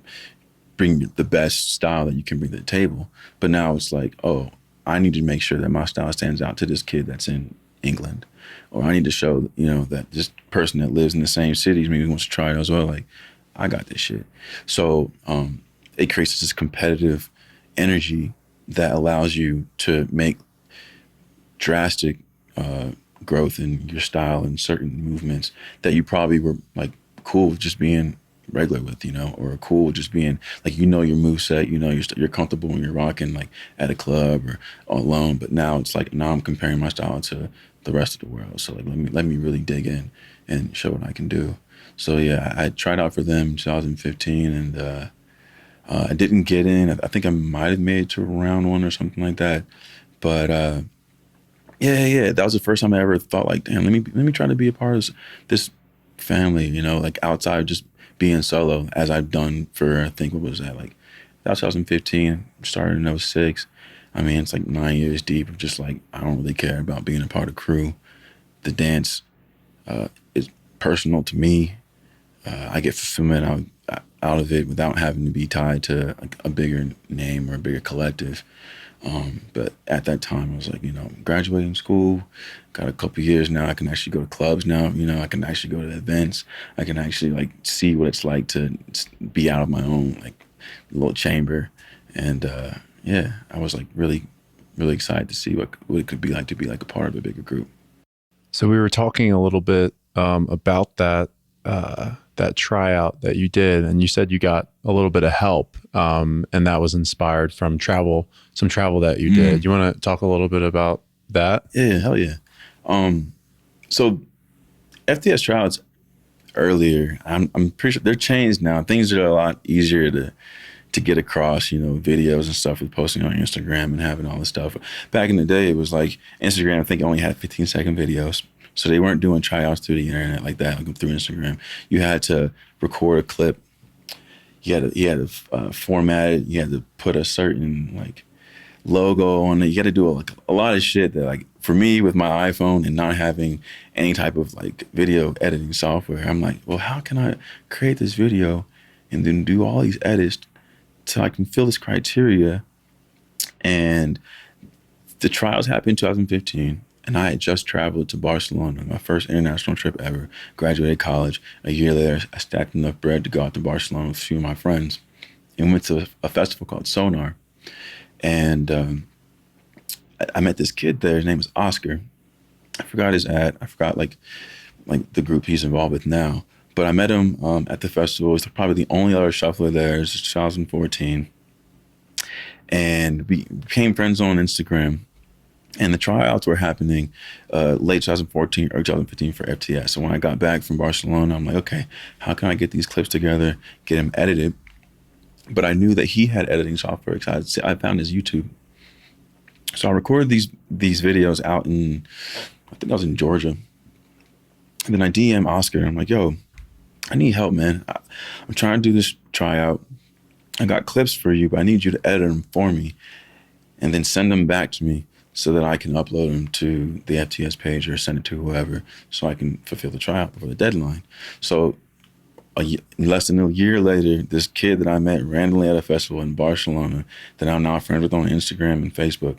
bring the best style that you can bring to the table, but now it's like, oh, I need to make sure that my style stands out to this kid that's in England, or I need to show, that this person that lives in the same cities maybe wants to try it as well. Like, I got this shit. So it creates this competitive energy that allows you to make drastic growth in your style and certain movements that you probably were like cool with just being regular with, or cool just being like, your moveset, you're comfortable when you're rocking like at a club or alone. But now it's like, now I'm comparing my style to the rest of the world. So like, let me really dig in and show what I can do. So yeah, I tried out for them in 2015, and I didn't get in. I think I might have made it to round one or something like that. But yeah, that was the first time I ever thought like, damn, let me try to be a part of this family, like outside of just being solo, as I've done for, I think, what was that, like, that was 2015, started in 06. I mean, it's like 9 years deep of just like, I don't really care about being a part of crew. The dance is personal to me. I get fulfillment out of it without having to be tied to a bigger name or a bigger collective. But at that time, I was like, graduating school, got a couple years now. I can actually go to clubs now. I can actually go to events. I can actually like see what it's like to be out of my own like little chamber. And yeah, I was like really, really excited to see what it could be like to be like a part of a bigger group. So we were talking a little bit about that tryout that you did, and you said you got a little bit of help, and that was inspired from some travel that you did. You want to talk a little bit about that? Yeah, hell yeah. So FTS tryouts earlier, I'm pretty sure they're changed now. Things are a lot easier to get across, videos and stuff with posting on Instagram and having all this stuff. Back in the day, it was like Instagram, I think, only had 15-second videos. So they weren't doing tryouts through the internet like that, like through Instagram. You had to record a clip. You had to format it. You had to put a certain like logo on it. You got to do a lot of shit that, like, for me with my iPhone and not having any type of like video editing software, I'm like, well, how can I create this video and then do all these edits so I can fill this criteria? And the trials happened in 2015. And I had just traveled to Barcelona, my first international trip ever, graduated college. A year later, I stacked enough bread to go out to Barcelona with a few of my friends. and went to a festival called Sonar. And I met this kid there. His name was Oscar. I forgot his ad. I forgot like the group he's involved with now. But I met him at the festival. He's probably the only other shuffler there. It was 2014. And we became friends on Instagram. And the tryouts were happening late 2014 or 2015 for FTS. So when I got back from Barcelona, I'm like, okay, how can I get these clips together, get them edited? But I knew that he had editing software because I found his YouTube. So I recorded these videos out in, I think I was in Georgia. And then I DM Oscar and I'm like, yo, I need help, man. I'm trying to do this tryout. I got clips for you, but I need you to edit them for me and then send them back to me so that I can upload them to the FTS page or send it to whoever so I can fulfill the tryout before the deadline. So less than a year later, this kid that I met randomly at a festival in Barcelona that I'm now friends with on Instagram and Facebook,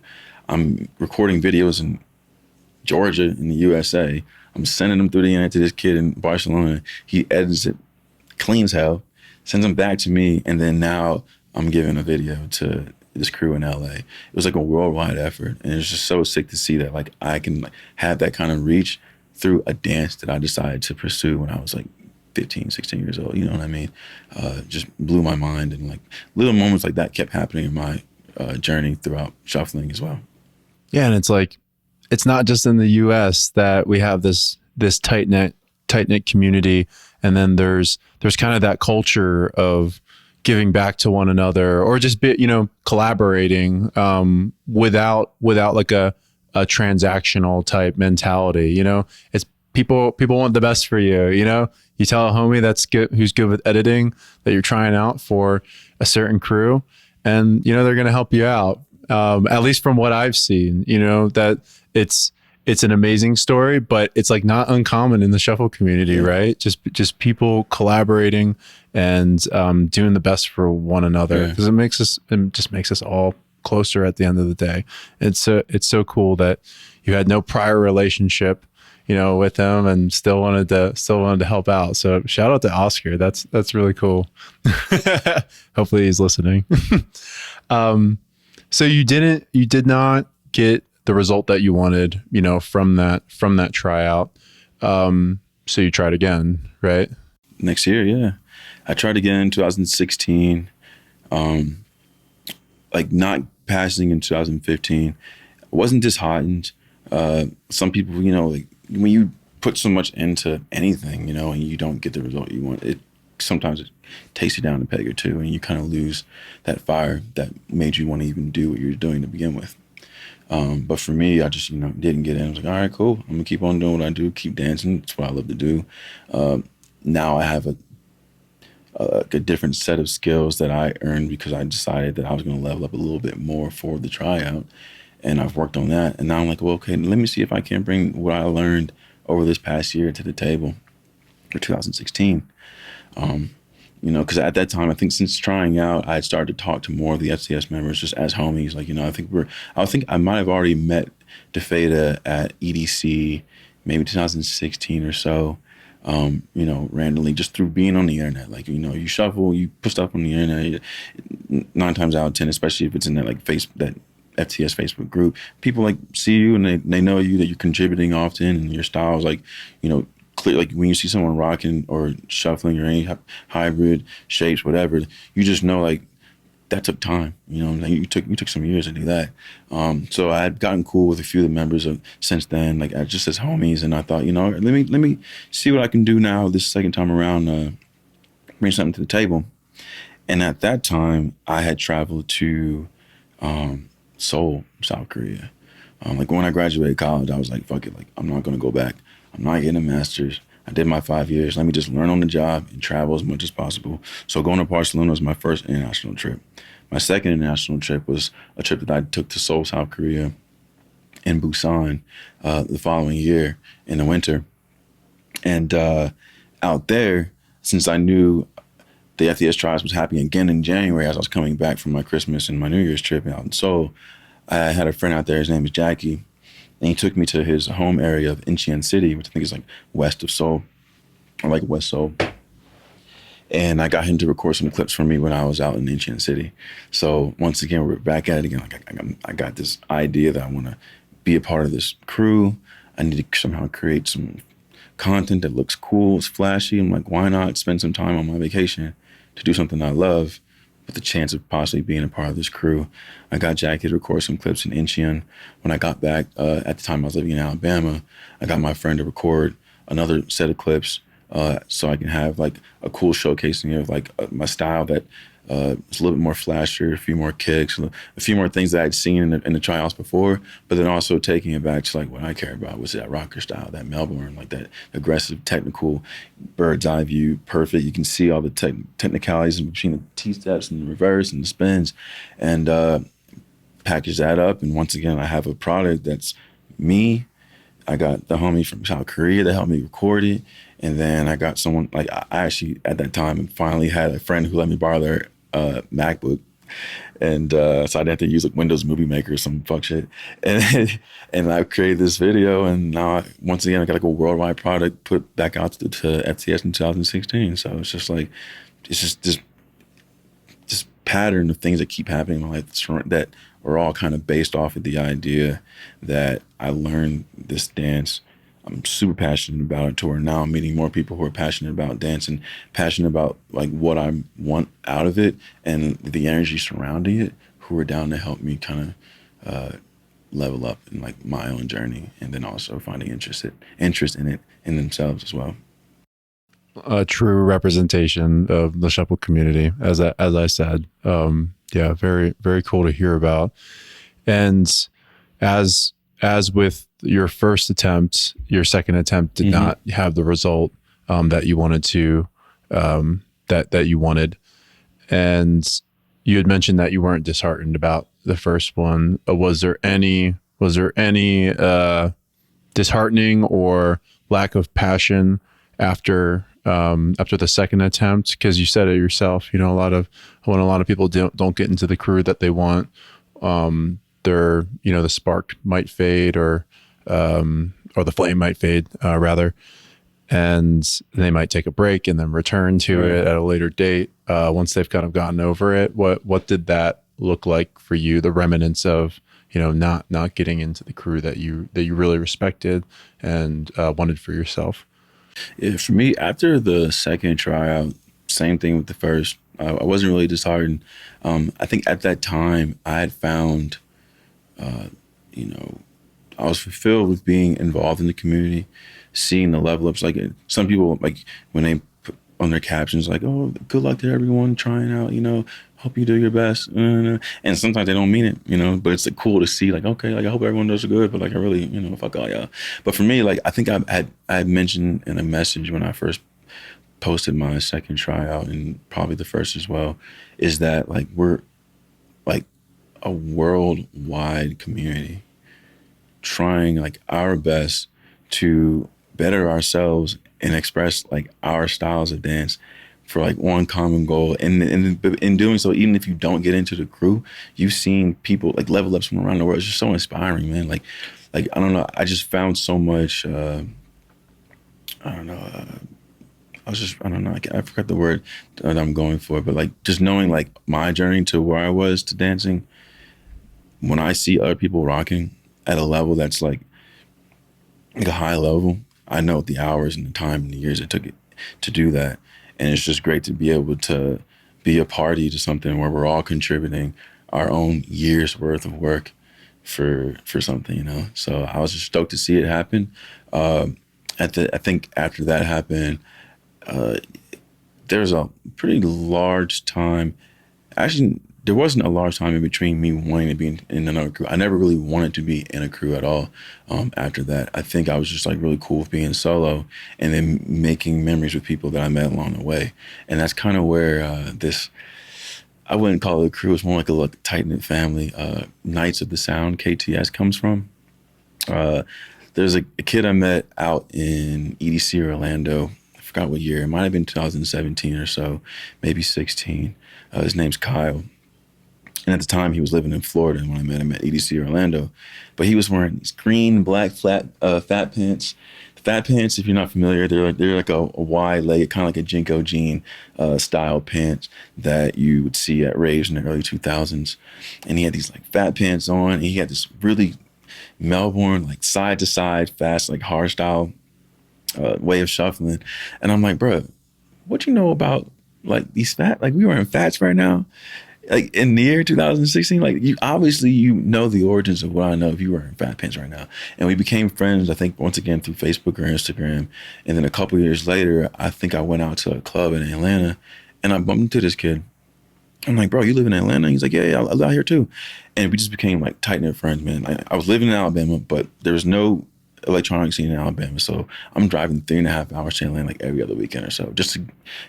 I'm recording videos in Georgia in the USA. I'm sending them through the internet to this kid in Barcelona. He edits it clean as hell, sends them back to me, and then now I'm giving a video to this crew in LA. It was like a worldwide effort, and it's just so sick to see that like I can like have that kind of reach through a dance that I decided to pursue when I was like 15, 16 years old. You know what I mean? Just blew my mind, and like little moments like that kept happening in my journey throughout shuffling as well. Yeah, and it's like it's not just in the U.S. that we have this tight knit community, and then there's kind of that culture of giving back to one another, or just collaborating without like a transactional type mentality. It's people want the best for you. You tell a homie that's good, who's good with editing, that you're trying out for a certain crew, and they're going to help you out. At least from what I've seen, that it's an amazing story, but it's like not uncommon in the shuffle community, right? Just people collaborating and doing the best for one another, because it just makes us all closer at the end of the day. It's so cool that you had no prior relationship, with him, and still wanted to help out. So shout out to Oscar. That's really cool. Hopefully he's listening. So you did not get the result that you wanted, from that tryout. So you tried again, right? Next year, yeah. I tried again in 2016. Like not passing in 2015. I wasn't disheartened. Some people, like when you put so much into anything, and you don't get the result you want, sometimes it takes you down a peg or two, and you kind of lose that fire that made you want to even do what you were doing to begin with. But for me, I just, didn't get in. I was like, all right, cool. I'm gonna keep on doing what I do, keep dancing. It's what I love to do. Now I have a different set of skills that I earned because I decided that I was gonna level up a little bit more for the tryout. And I've worked on that. And now I'm like, well, okay, let me see if I can bring what I learned over this past year to the table for 2016. Because at that time, I think since trying out, I had started to talk to more of the FCS members just as homies. Like, I think I might have already met DeFeta at EDC, maybe 2016 or so, randomly just through being on the internet. Like, you shuffle, you put stuff on the internet, 9 times out of 10, especially if it's in that that FTS Facebook group, people like see you and they know you, that you're contributing often, and your style's like, clear. Like when you see someone rocking or shuffling or any hybrid shapes, whatever, you just know like that took time. You took some years to do that. So I had gotten cool with a few of the members since then, like just as homies, and I thought, let me see what I can do now this second time around, bring something to the table. And at that time, I had traveled to Seoul, South Korea. Like when I graduated college, I was like, fuck it, like I'm not gonna go back. I'm not getting a master's. I did my 5 years. Let me just learn on the job and travel as much as possible. So going to Barcelona was my first international trip. My second international trip was a trip that I took to Seoul, South Korea, and Busan the following year in the winter. And out there, since I knew the FTS trials was happening again in January as I was coming back from my Christmas and my New Year's trip out in Seoul, I had a friend out there. His name is Jackie. And he took me to his home area of Incheon City, which I think is like west of Seoul, or like West Seoul. And I got him to record some clips for me when I was out in Incheon City. So once again, we're back at it again. Like I got this idea that I want to be a part of this crew. I need to somehow create some content that looks cool, it's flashy. I'm like, why not spend some time on my vacation to do something I love with the chance of possibly being a part of this crew? I got Jackie to record some clips in Incheon. When I got back, at the time I was living in Alabama, I got my friend to record another set of clips so I can have like a cool showcasing of like my style that it's a little bit more flashier, a few more kicks, a few more things that I'd seen in the tryouts before, but then also taking it back to like what I care about, was that rocker style, that Melbourne, like that aggressive, technical, bird's eye view, perfect. You can see all the technicalities in between the T-steps and the reverse and the spins, and package that up. And once again, I have a product that's me. I got the homie from South Korea that helped me record it. And then I got someone, like I actually at that time finally had a friend who let me borrow their MacBook. And so I didn't have to use like Windows Movie Maker or some fuck shit. And I created this video, and now once again I got like a worldwide product put back out to FTS in 2016. So it's just like, it's just this pattern of things that keep happening in my life that are all kind of based off of the idea that I learned this dance. I'm super passionate about it, to where now I'm meeting more people who are passionate about dance and passionate about like what I want out of it and the energy surrounding it, who are down to help me kind of level up in like my own journey, and then also finding interest in it in themselves as well. A true representation of the shuffle community, as I said. Yeah, very, very cool to hear about. And as with your first attempt, your second attempt did not have the result that you wanted to, that you wanted. And you had mentioned that you weren't disheartened about the first one. Was there any disheartening or lack of passion after the second attempt? Because you said it yourself, you know, a lot of people don't get into the crew that they want. The spark might fade, or the flame might fade, rather, and they might take a break and then return to it at a later date, once they've kind of gotten over it. What did that look like for you? The remnants of, you know, not getting into the crew that you really respected and wanted for yourself. Yeah, for me, after the second tryout, same thing with the first. I wasn't really disheartened. I think at that time I had found, I was fulfilled with being involved in the community, seeing the level ups. Like some people, like when they put on their captions, like, "Oh, good luck to everyone trying out. You know, hope you do your best." And sometimes they don't mean it, you know. But it's like, cool to see, like, okay, like I hope everyone does good, but like I really, you know, fuck all y'all. But for me, like I think I had mentioned in a message when I first posted my second tryout, and probably the first as well, is that like we're like a worldwide community trying like our best to better ourselves and express like our styles of dance for like one common goal. And in doing so, even if you don't get into the crew, you've seen people like level ups from around the world. It's just so inspiring, man. Like I don't know. I just found so much, I don't know. I forgot the word that I'm going for, but like just knowing like my journey to where I was to dancing, when I see other people rocking at a level that's like a high level, I know the hours and the time and the years it took it to do that. And it's just great to be able to be a party to something where we're all contributing our own year's worth of work for something, you know? So I was just stoked to see it happen. I think after that happened, there's a pretty large time. Actually, there wasn't a large time in between me wanting to be in another crew. I never really wanted to be in a crew at all. After that, I think I was just like really cool with being solo and then making memories with people that I met along the way. And that's kind of where I wouldn't call it a crew. It's more like a tight-knit family. Knights of the Sound, KTS, comes from. There's a kid I met out in EDC Orlando. I forgot what year. It might have been 2017 or so, maybe 16. His name's Kyle. And at the time, he was living in Florida when I met him at EDC Orlando. But he was wearing these green, black, fat pants, Fat pants, if you're not familiar, they're like a wide leg, kind of like a Jinko jean style pants that you would see at raves in the early 2000s. And he had these like fat pants on, and he had this really Melbourne like side to side, fast like hard style way of shuffling. And I'm like, bro, what you know about like these fat? Like we wearing fats right now. Like in the year 2016, like you obviously you know the origins of what I know if you were in fat pants right now. And we became friends, I think, once again through Facebook or Instagram. And then a couple of years later, I think I went out to a club in Atlanta and I bumped into this kid. I'm like, bro, you live in Atlanta? He's like, yeah, I live out here too. And we just became like tight knit friends, man. I was living in Alabama, but there was no electronic scene in Alabama. So I'm driving 3.5 hours to Atlanta like every other weekend or so just to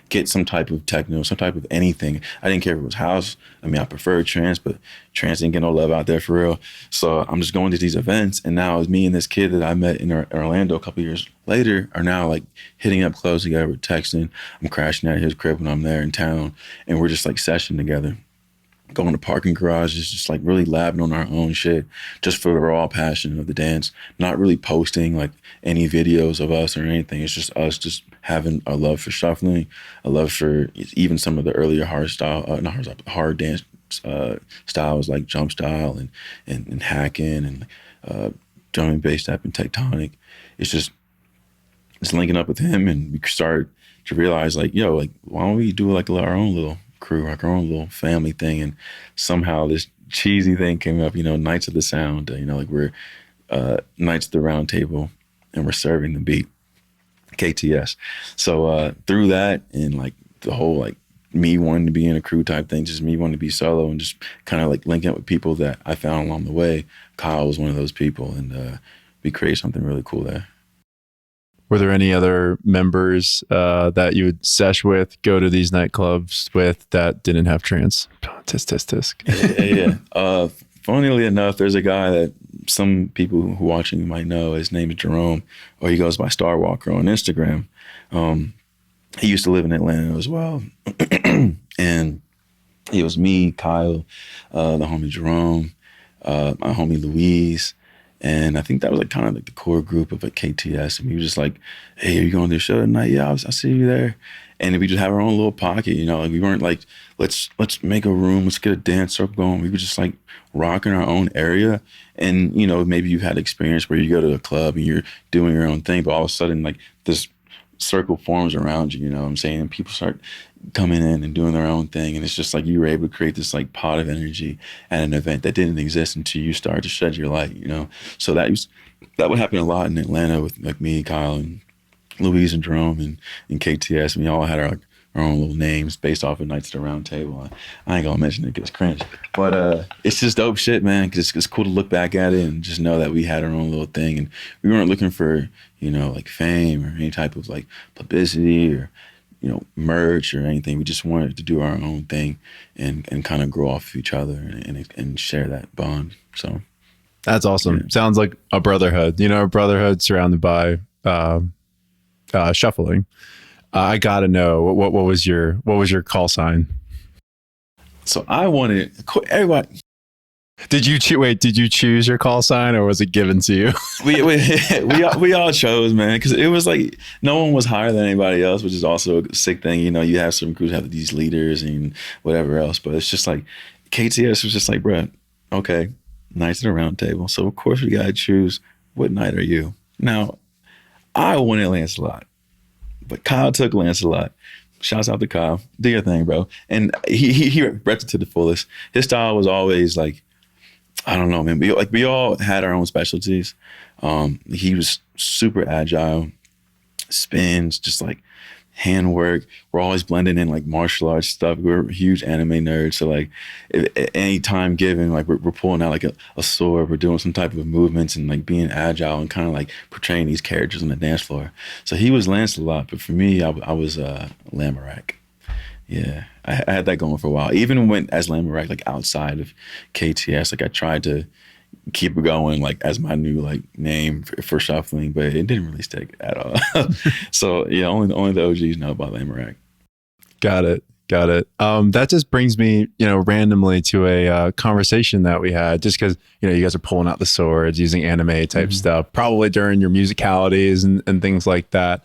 get some type of techno, some type of anything. I didn't care if it was house. I mean, I preferred trance, but trance didn't get no love out there for real. So I'm just going to these events. And now it's me and this kid that I met in Orlando a couple of years later are now like hitting up clubs together, texting. I'm crashing at his crib when I'm there in town. And we're just like sessioning together. Going to parking garages, just like really labbing on our own shit, just for the raw passion of the dance. Not really posting like any videos of us or anything. It's just us just having a love for shuffling, a love for even some of the earlier hard dance styles like jump style and hacking and drum and bass step and tectonic. It's linking up with him, and we started to realize like, yo, like why don't we do like our own little crew, like our own little family thing. And somehow this cheesy thing came up, Knights of the Sound, like we're Knights of the Round Table and we're serving the beat, KTS. So through that and like the whole like me wanting to be in a crew type thing, just me wanting to be solo and just kind of like linking up with people that I found along the way, Kyle was one of those people, and we created something really cool there. Were there any other members that you would sesh with, go to these nightclubs with that didn't have trance? Tisk, tisk, tisk. Yeah. Funnily enough, there's a guy that some people who are watching might know. His name is Jerome, or he goes by Starwalker on Instagram. He used to live in Atlanta as well. And it was me, Kyle, the homie Jerome, my homie Louise. And I think that was like kind of like the core group of like KTS. And we were just like, hey, are you going to the show tonight? Yeah, I see you there. And we just have our own little pocket, like we weren't like, let's make a room, let's get a dance circle going. We were just like rocking our own area. And, maybe you've had experience where you go to a club and you're doing your own thing, but all of a sudden like this circle forms around you, you know what I'm saying? And people start coming in and doing their own thing. And it's just like you were able to create this like pot of energy at an event that didn't exist until you started to shed your light, So that would happen a lot in Atlanta with like me, Kyle, and Louise and Jerome and KTS. And we all had our own little names based off of Knights of the Round Table. I ain't gonna mention it because it's cringe. But it's just dope shit, man, because it's cool to look back at it and just know that we had our own little thing. And we weren't looking for, like fame or any type of like publicity or, merch or anything. We just wanted to do our own thing and kind of grow off of each other and share that bond. So that's awesome. Yeah. Sounds like a brotherhood, a brotherhood surrounded by shuffling. I gotta know what was your call sign? So I wanted everybody. Did you choose your call sign, or was it given to you? we all chose, man, because it was like no one was higher than anybody else, which is also a sick thing. You have some crews have these leaders and whatever else, but it's just like KTS was just like, bro, okay, Knights of the Round Table. So of course we gotta choose what knight are you. Now, I wanted Lancelot, but Kyle took Lancelot. Shouts out to Kyle. Do your thing, bro. And he repped it to the fullest. His style was always like, I don't know, man. We all had our own specialties. He was super agile, spins, just like handwork. We're always blending in like martial arts stuff. We're huge anime nerds. So like at any time given, like we're pulling out like a sword, we're doing some type of movements and like being agile and kind of like portraying these characters on the dance floor. So he was Lancelot, but for me, I was Lamorak. Yeah, I had that going for a while. Even when as Lamorak, like outside of KTS, like I tried to keep it going like as my new like name for shuffling, but it didn't really stick at all. So yeah, only the OGs know about Lamorak. Got it. Got it. That just brings me, randomly to a conversation that we had, just because, you guys are pulling out the swords, using anime type stuff, probably during your musicalities and things like that.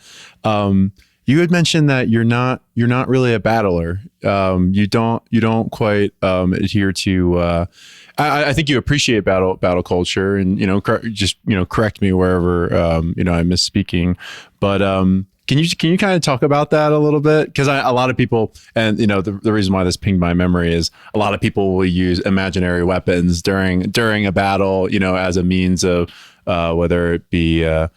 You had mentioned that you're not really a battler. You don't quite adhere to. I think you appreciate battle culture, and correct me wherever I'm misspeaking, but can you kind of talk about that a little bit? Because a lot of people, and the reason why this pinged my memory is a lot of people will use imaginary weapons during a battle, as a means of whether it be a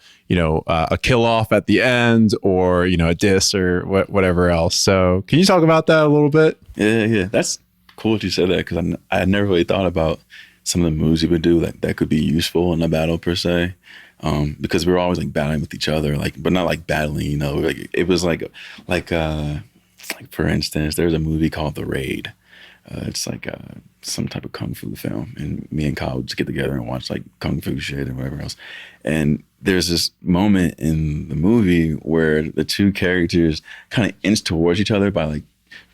kill off at the end, or a diss or whatever else. So can you talk about that a little bit? Yeah, that's cool that you said that, because I never really thought about some of the moves you would do that could be useful in a battle per se. Because we were always like battling with each other, but not like battling, like it was like for instance, there's a movie called The Raid. It's like some type of kung fu film, and me and Kyle would just get together and watch like kung fu shit and whatever else. And there's this moment in the movie where the two characters kind of inch towards each other by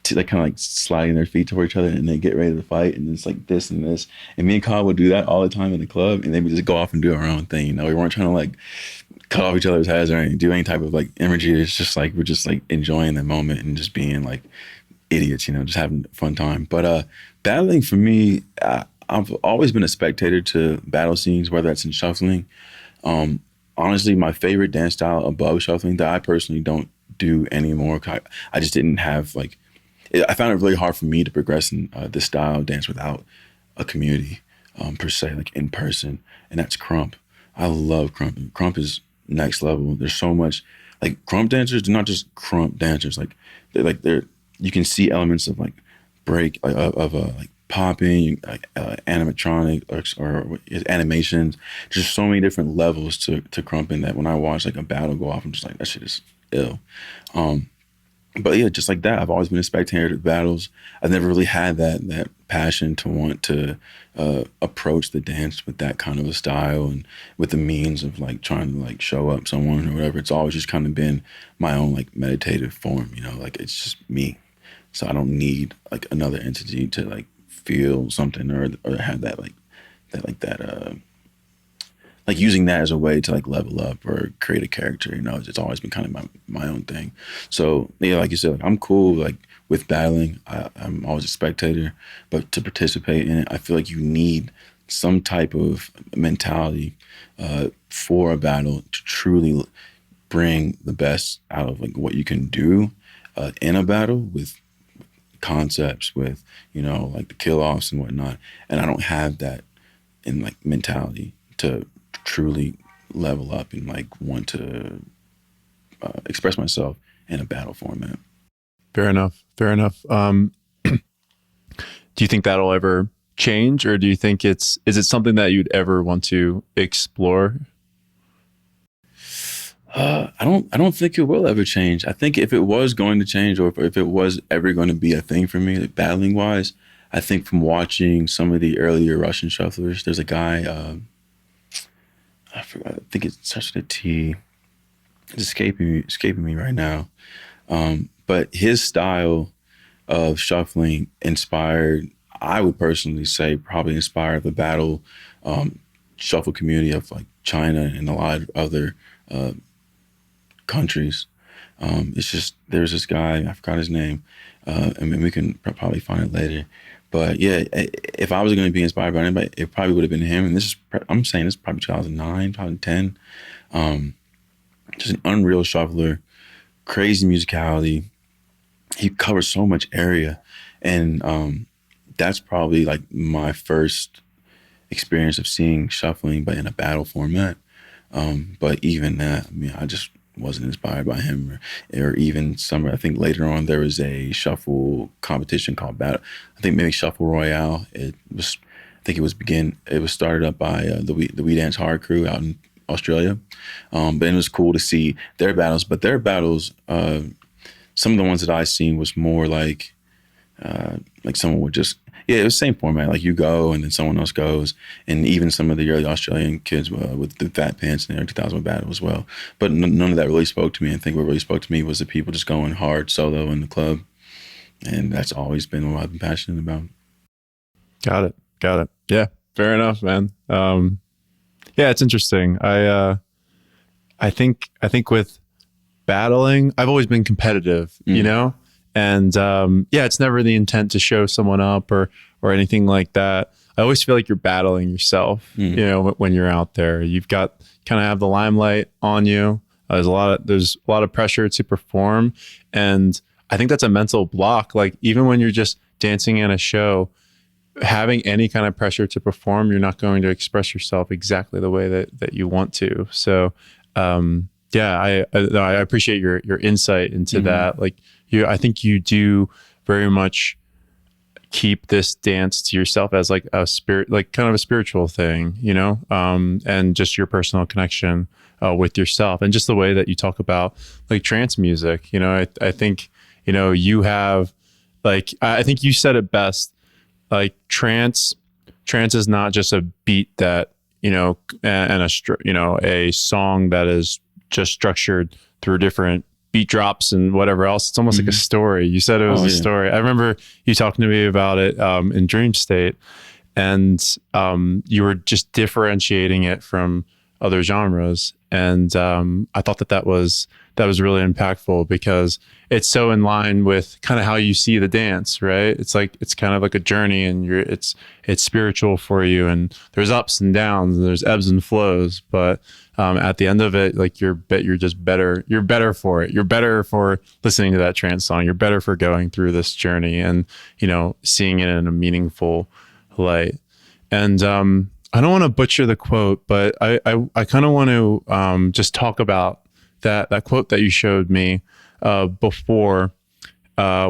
kind of like sliding their feet toward each other, and they get ready to fight, and it's like this and this. And me and Kyle would do that all the time in the club, and then we just go off and do our own thing. We weren't trying to like cut off each other's heads or anything, do any type of like imagery. It's just like we're just like enjoying the moment and just being like idiots, just having a fun time. But battling for me, I've always been a spectator to battle scenes, whether that's in shuffling. Honestly, my favorite dance style above shuffling that I personally don't do anymore, I just didn't have like. I found it really hard for me to progress in this style of dance without a community, per se, like in person, and that's krump. I love krump. Krump is next level. There's so much, like krump dancers, they're not just krump dancers. They're you can see elements of like break, of like popping, like animatronic or animations. Just so many different levels to krumping that when I watch like a battle go off, I'm just like, that shit is ill. But yeah, just like that, I've always been a spectator to battles. I've never really had that passion to want to approach the dance with that kind of a style and with the means of like trying to like show up someone or whatever. It's always just kind of been my own like meditative form, like it's just me. So I don't need like another entity to like feel something or have that like using that as a way to like level up or create a character. It's always been kind of my own thing. So yeah, like you said, like, I'm cool like with battling. I'm always a spectator, but to participate in it, I feel like you need some type of mentality for a battle to truly bring the best out of like what you can do in a battle with concepts, with like the kill offs and whatnot. And I don't have that in like mentality to truly level up and like want to express myself in a battle format. Fair enough. Do you think that'll ever change, or do you think is it something that you'd ever want to explore? I don't think it will ever change. I think if it was going to change, or if it was ever going to be a thing for me, like battling wise, I think from watching some of the earlier Russian shufflers, there's a guy, I forgot, I think it starts with a T. It's escaping me right now. But his style of shuffling inspired, I would personally say, probably inspired the battle shuffle community of like China and a lot of other countries. It's just, there's this guy, I forgot his name, and we can probably find it later. But yeah, if I was going to be inspired by anybody, it probably would have been him. And I'm saying this is probably 2009, 2010. Just an unreal shuffler, crazy musicality. He covers so much area. And that's probably like my first experience of seeing shuffling, but in a battle format. But even that, I mean, I just wasn't inspired by him, or even I think later on there was a shuffle competition called Battle. I think maybe Shuffle Royale. It was started up by the We Dance Hard crew out in Australia. But it was cool to see their battles. But their battles, some of the ones that I seen was more like someone would just. Yeah, it was the same format. Like you go and then someone else goes. And even some of the early Australian kids with the fat pants in their 2000 battle as well. But none of that really spoke to me. I think what really spoke to me was the people just going hard solo in the club. And that's always been what I've been passionate about. Got it. Got it. Yeah. Fair enough, man. Yeah, it's interesting. I think with battling, I've always been competitive, you Mm. know, and yeah, it's never the intent to show someone up or anything like that. I always feel like you're battling yourself, Mm. you know, when you're out there. You've got kind of have the limelight on you. There's a lot of pressure to perform, and I think that's a mental block. Like even when you're just dancing in a show, having any kind of pressure to perform, you're not going to express yourself exactly the way that you want to. So, yeah, I appreciate your insight into Mm-hmm. that. Like I think you do very much keep this dance to yourself as like a spirit, like kind of a spiritual thing, you know, and just your personal connection with yourself, and just the way that you talk about like trance music. You know, I think you know you have like I think you said it best, like trance is not just a beat that you know and you know a song that is just structured through different beat drops and whatever else. It's almost like a Mm-hmm. story. You said it was Oh a yeah. story. I remember you talking to me about it in Dream State, and you were just differentiating it from other genres, and I thought that was really impactful because it's so in line with kind of how you see the dance, right? It's like it's kind of like a journey, and it's spiritual for you, and there's ups and downs, and there's ebbs and flows, but at the end of it, like you're just better. You're better for it. You're better for listening to that trance song. You're better for going through this journey, and you know, seeing it in a meaningful light. And I don't want to butcher the quote, but I kind of want to just talk about that quote that you showed me before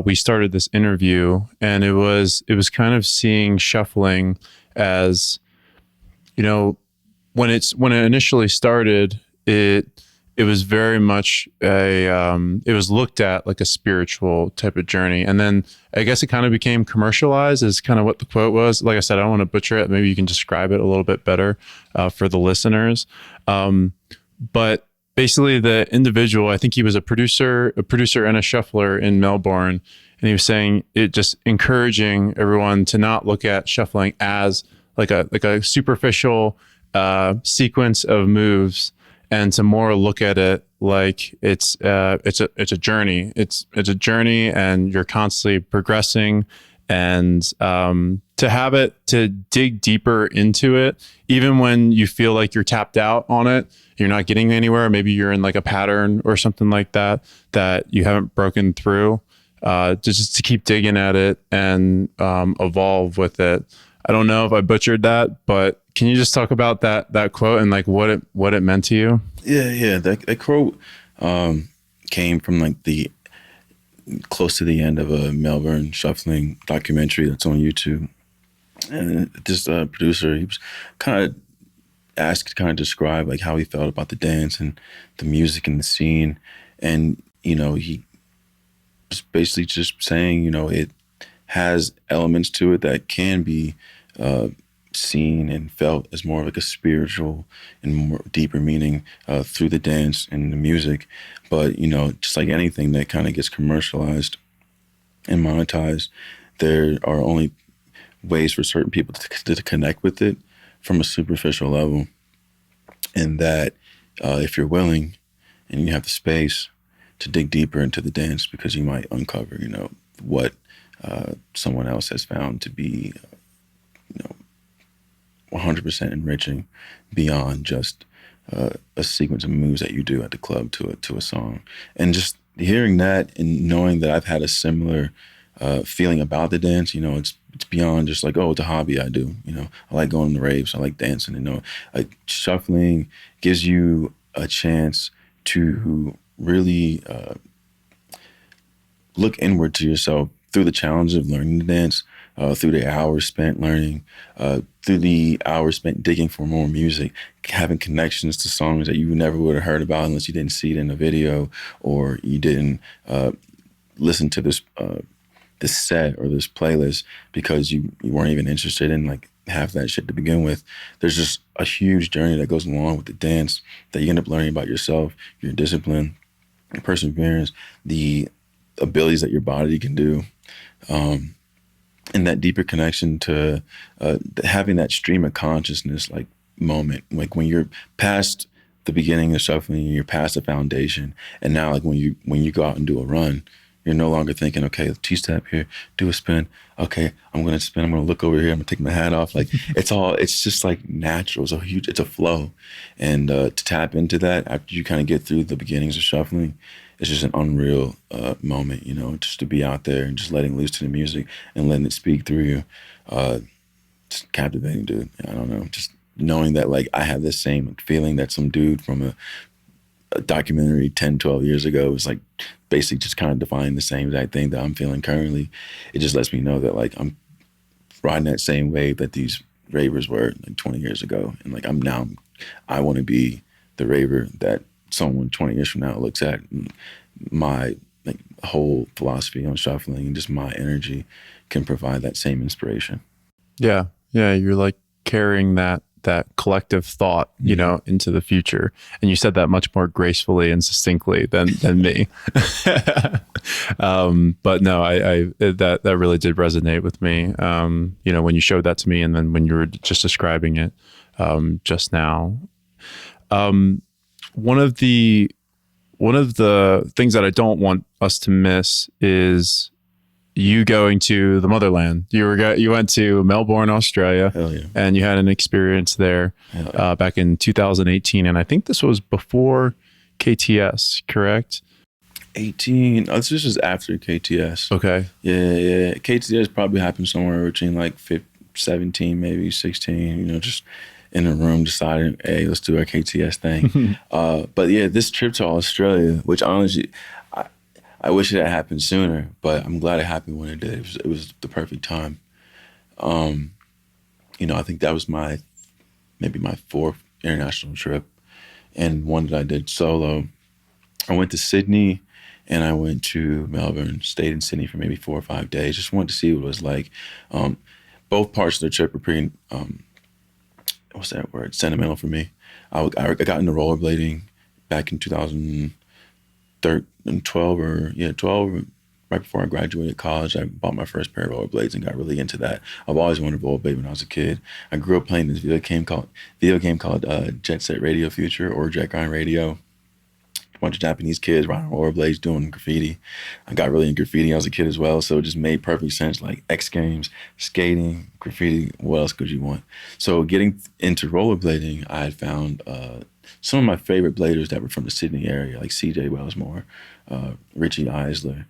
we started this interview, and it was kind of seeing shuffling as, you know, when it initially started, it was very much it was looked at like a spiritual type of journey, and then I guess it kind of became commercialized is kind of what the quote was. Like I said, I don't want to butcher it. Maybe you can describe it a little bit better for the listeners. But basically, the individual, I think he was a producer and a shuffler in Melbourne, and he was saying it just encouraging everyone to not look at shuffling as like a superficial sequence of moves, and to more look at it like it's a journey. It's a journey, and you're constantly progressing, and to have it to dig deeper into it, even when you feel like you're tapped out on it, you're not getting anywhere. Maybe you're in like a pattern or something like that you haven't broken through. Just to keep digging at it and evolve with it. I don't know if I butchered that, but can you just talk about that quote and like what it meant to you? Yeah, yeah. That quote came from like the close to the end of a Melbourne shuffling documentary that's on YouTube. And this producer, he was kind of asked to kind of describe like how he felt about the dance and the music and the scene. And, you know, he was basically just saying, you know, it has elements to it that can be seen and felt as more like a spiritual and more deeper meaning through the dance and the music. But, you know, just like anything that kind of gets commercialized and monetized, there are only ways for certain people to connect with it from a superficial level. And that if you're willing and you have the space to dig deeper into the dance, because you might uncover, you know, what someone else has found to be, you know, 100% enriching beyond just a sequence of moves that you do at the club to a song. And just hearing that and knowing that I've had a similar feeling about the dance, you know, it's beyond just like, oh, it's a hobby I do. You know, I like going to raves, I like dancing. You know, like shuffling gives you a chance to really look inward to yourself through the challenge of learning to dance, through the hours spent learning, through the hours spent digging for more music, having connections to songs that you never would have heard about unless you didn't see it in a video or you didn't listen to this set or this playlist because you weren't even interested in like half that shit to begin with. There's just a huge journey that goes along with the dance that you end up learning about yourself, your discipline, your perseverance, the abilities that your body can do. And that deeper connection to having that stream of consciousness like moment, like when you're past the beginning of shuffling, you're past the foundation, and now like when you go out and do a run, you're no longer thinking, okay, T-step here, do a spin. Okay, I'm gonna spin. I'm gonna look over here. I'm gonna take my hat off. Like it's just like natural. It's a flow, and to tap into that after you kind of get through the beginnings of shuffling, it's just an unreal moment. You know, just to be out there and just letting loose to the music and letting it speak through you. Just captivating, dude. I don't know, just knowing that like I have this same feeling that some dude from a documentary 10, 12 years ago was like basically just kind of defining the same exact thing that I'm feeling currently. It just lets me know that like I'm riding that same wave that these ravers were like 20 years ago. And like I want to be the raver that someone 20 years from now looks at. And my like whole philosophy on shuffling and just my energy can provide that same inspiration. Yeah. Yeah. You're like carrying that collective thought, you know, into the future. And you said that much more gracefully and succinctly than me. But no, that really did resonate with me. You know, when you showed that to me and then when you were just describing it, just now. One of the things that I don't want us to miss is you going to the motherland. You went to Melbourne, Australia. Hell yeah. And you had an experience there back in 2018. And I think this was before KTS, correct? 18. Oh, this was after KTS. Okay. Yeah. KTS probably happened somewhere between like 17, maybe 16, you know, just in a room deciding, hey, let's do our KTS thing. But yeah, this trip to Australia, which honestly, I wish it had happened sooner, but I'm glad it happened when it did. It was the perfect time. You know, I think that was maybe my fourth international trip and one that I did solo. I went to Sydney and I went to Melbourne, stayed in Sydney for maybe 4 or 5 days. Just wanted to see what it was like. Both parts of the trip were pretty, what's that word? Sentimental for me. I got into rollerblading back in 2012 12, right before I graduated college. I bought my first pair of rollerblades and got really into that. I've always wanted to rollerblade when I was a kid. I grew up playing this video game called Jet Set Radio Future or Jet Grind Radio. A bunch of Japanese kids riding rollerblades doing graffiti. I got really into graffiti when I was a kid as well, so it just made perfect sense. Like X Games, skating, graffiti, what else could you want? So getting into rollerblading, I had found some of my favorite bladers that were from the Sydney area, like CJ Wellsmore, Richie Eisler.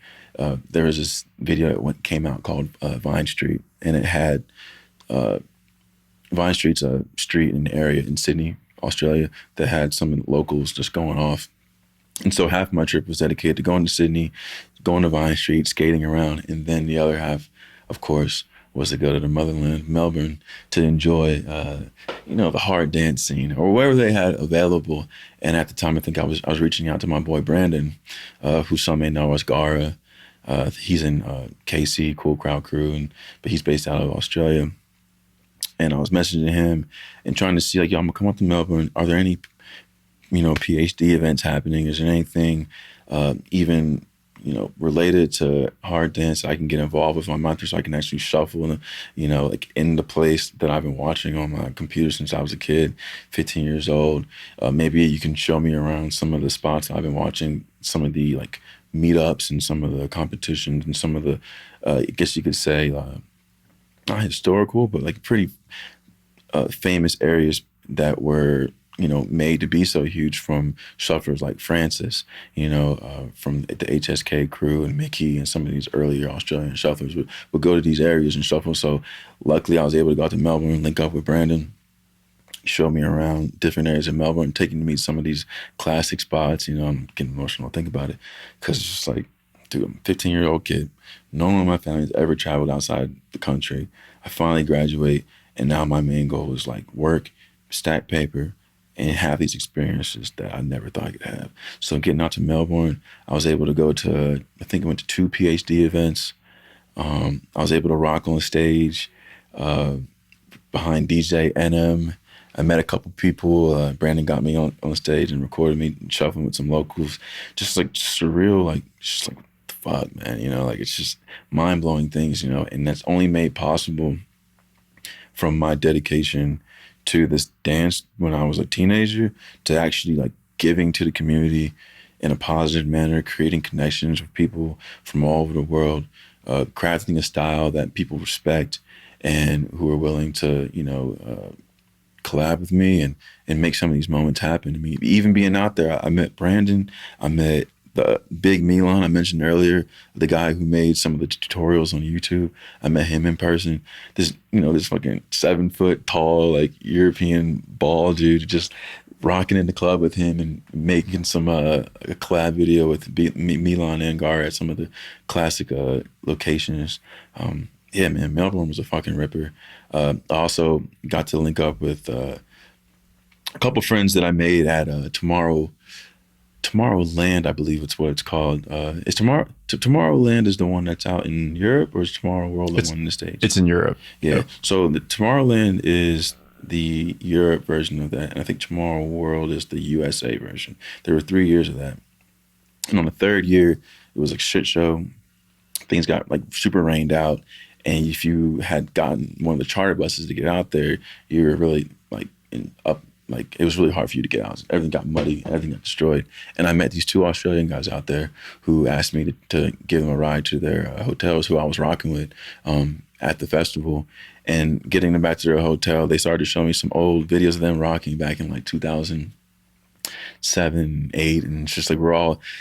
There was this video that came out called Vine Street, and it had Vine Street's a street in the area in Sydney, Australia, that had some of the locals just going off. And so half my trip was dedicated to going to Sydney, going to Vine Street, skating around, and then the other half, of course, was to go to the motherland, Melbourne, to enjoy, the hard dance scene or wherever they had available. And at the time, I think I was reaching out to my boy Brandon, who some may know as Gara. He's in KC, Cool Crowd Crew, but he's based out of Australia. And I was messaging him and trying to see, like, yo, I'm gonna come up to Melbourne. Are there any, PhD events happening? Is there anything even related to hard dance I can get involved with my mentor so I can actually shuffle, like in the place that I've been watching on my computer since I was a kid, 15 years old. Maybe you can show me around some of the spots I've been watching, some of the like meetups and some of the competitions and some of the, I guess you could say, not historical, but like pretty famous areas that were made to be so huge from shufflers like Francis, from the HSK crew and Mickey and some of these earlier Australian shufflers would go to these areas and shuffle. So luckily I was able to go out to Melbourne, link up with Brandon, show me around different areas of Melbourne, taking me to some of these classic spots. I'm getting emotional to think about it because it's just like, dude, I'm a 15-year-old kid. No one in my family has ever traveled outside the country. I finally graduate, and now my main goal is like work, stack paper, and have these experiences that I never thought I could have. So getting out to Melbourne, I was able to go to, I think I went to 2 PhD events. I was able to rock on stage behind DJ NM. I met a couple people. Brandon got me on stage and recorded me shuffling with some locals. Just surreal, just like, what the fuck, man, you know, like it's just mind blowing things, you know, and that's only made possible from my dedication to this dance when I was a teenager, to actually like giving to the community in a positive manner, creating connections with people from all over the world, crafting a style that people respect and who are willing to, you know, collab with me and make some of these moments happen to me. Even being out there, I met Brandon, I met the big Milan I mentioned earlier, the guy who made some of the tutorials on YouTube. I met him in person. This, you know, this fucking 7 foot tall, like European ball dude, just rocking in the club with him and making some a collab video with Milan and Gar at some of the classic locations. Yeah, man, Melbourne was a fucking ripper. I also got to link up with a couple friends that I made at Tomorrowland, I believe it's what it's called. Is Tomorrowland is the one that's out in Europe, or is Tomorrow World the one in the States? It's in Europe. Yeah. Yep. So the Tomorrowland is the Europe version of that, and I think Tomorrow World is the USA version. There were 3 years of that, and on the third year, it was like a shit show. Things got like super rained out, and if you had gotten one of the charter buses to get out there, you were really like like it was really hard for you to get out. Everything got muddy, everything got destroyed. And I met these 2 Australian guys out there who asked me to give them a ride to their hotels, who I was rocking with at the festival. And getting them back to their hotel, they started to show me some old videos of them rocking back in like 2007, 2008, and it's just like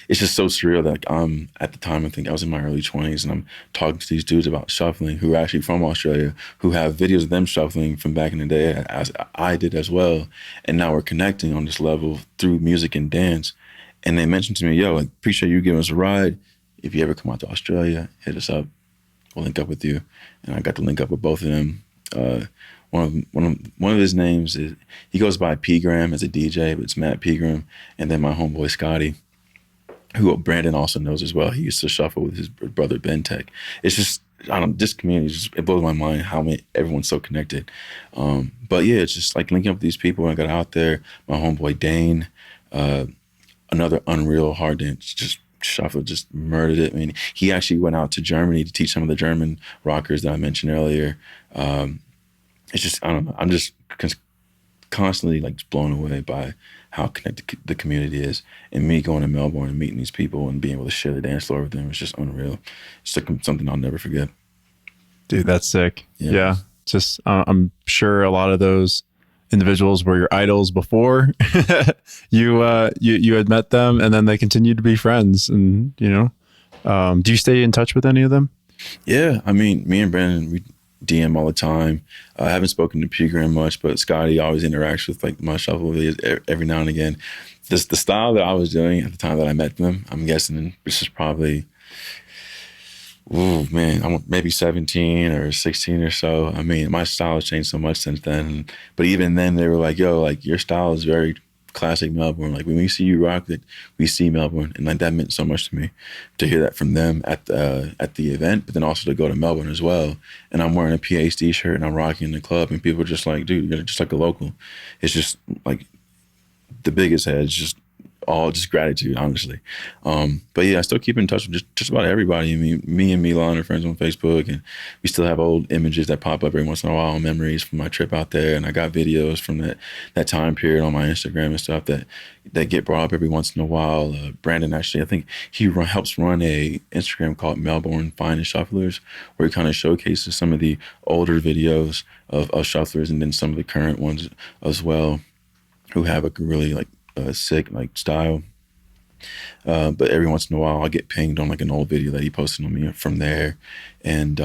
it's just so surreal that like at the time, I think I was in my early 20s, and I'm talking to these dudes about shuffling who are actually from Australia, who have videos of them shuffling from back in the day, as I did as well. And now we're connecting on this level through music and dance. And they mentioned to me, yo, I appreciate you giving us a ride. If you ever come out to Australia, hit us up. We'll link up with you. And I got to link up with both of them. One of his names is, he goes by P-Gram as a DJ, but it's Matt P-Gram. And then my homeboy Scotty, who Brandon also knows as well. He used to shuffle with his brother Ben Tech. It's just, this community, it blows my mind how everyone's so connected. But yeah, it's just like linking up with these people. When I got out there, my homeboy Dane, another unreal hard dance, just shuffle, just murdered it. I mean, he actually went out to Germany to teach some of the German rockers that I mentioned earlier. It's just, I don't know. I'm just constantly like blown away by how connected the community is. And me going to Melbourne and meeting these people and being able to share the dance floor with them is just unreal. It's like something I'll never forget. Dude, that's sick. Yeah. Just, I'm sure a lot of those individuals were your idols before you had met them, and then they continued to be friends. And, you know, do you stay in touch with any of them? Yeah. I mean, me and Brandon, we DM all the time. I haven't spoken to P-Gram much, but Scotty always interacts with like my shuffle videos every now and again. The style that I was doing at the time that I met them, I'm guessing this is probably, I'm maybe 17 or 16 or so. I mean, my style has changed so much since then. But even then, they were like, yo, like your style is very classic Melbourne. Like when we see you rock it, we see Melbourne. And like that meant so much to me to hear that from them at the event, but then also to go to Melbourne as well. And I'm wearing a PhD shirt and I'm rocking in the club, and people are just like, dude, you're just like a local. It's just like the biggest head. It's just all just gratitude, honestly. But yeah, I still keep in touch with just about everybody. I mean, me and Milan are friends on Facebook, and we still have old images that pop up every once in a while, memories from my trip out there. And I got videos from that time period on my Instagram and stuff that get brought up every once in a while. Brandon, actually, I think he helps run a Instagram called Melbourne Finest Shufflers, where he kind of showcases some of the older videos of shufflers, and then some of the current ones as well, who have a really like sick like style. But every once in a while I'll get pinged on like an old video that he posted on me from there. And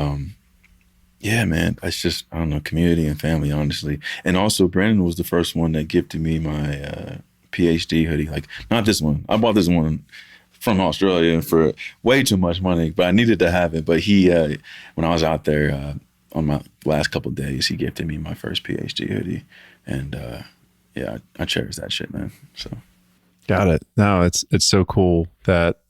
yeah, man, it's just, I don't know, community and family, honestly. And also Brandon was the first one that gifted me my PhD hoodie. Like, not this one. I bought this one from Australia for way too much money, but I needed to have it. But he, when I was out there on my last couple of days, he gifted me my first PhD hoodie. And yeah, I cherish that shit, man. So, got it. No, it's so cool that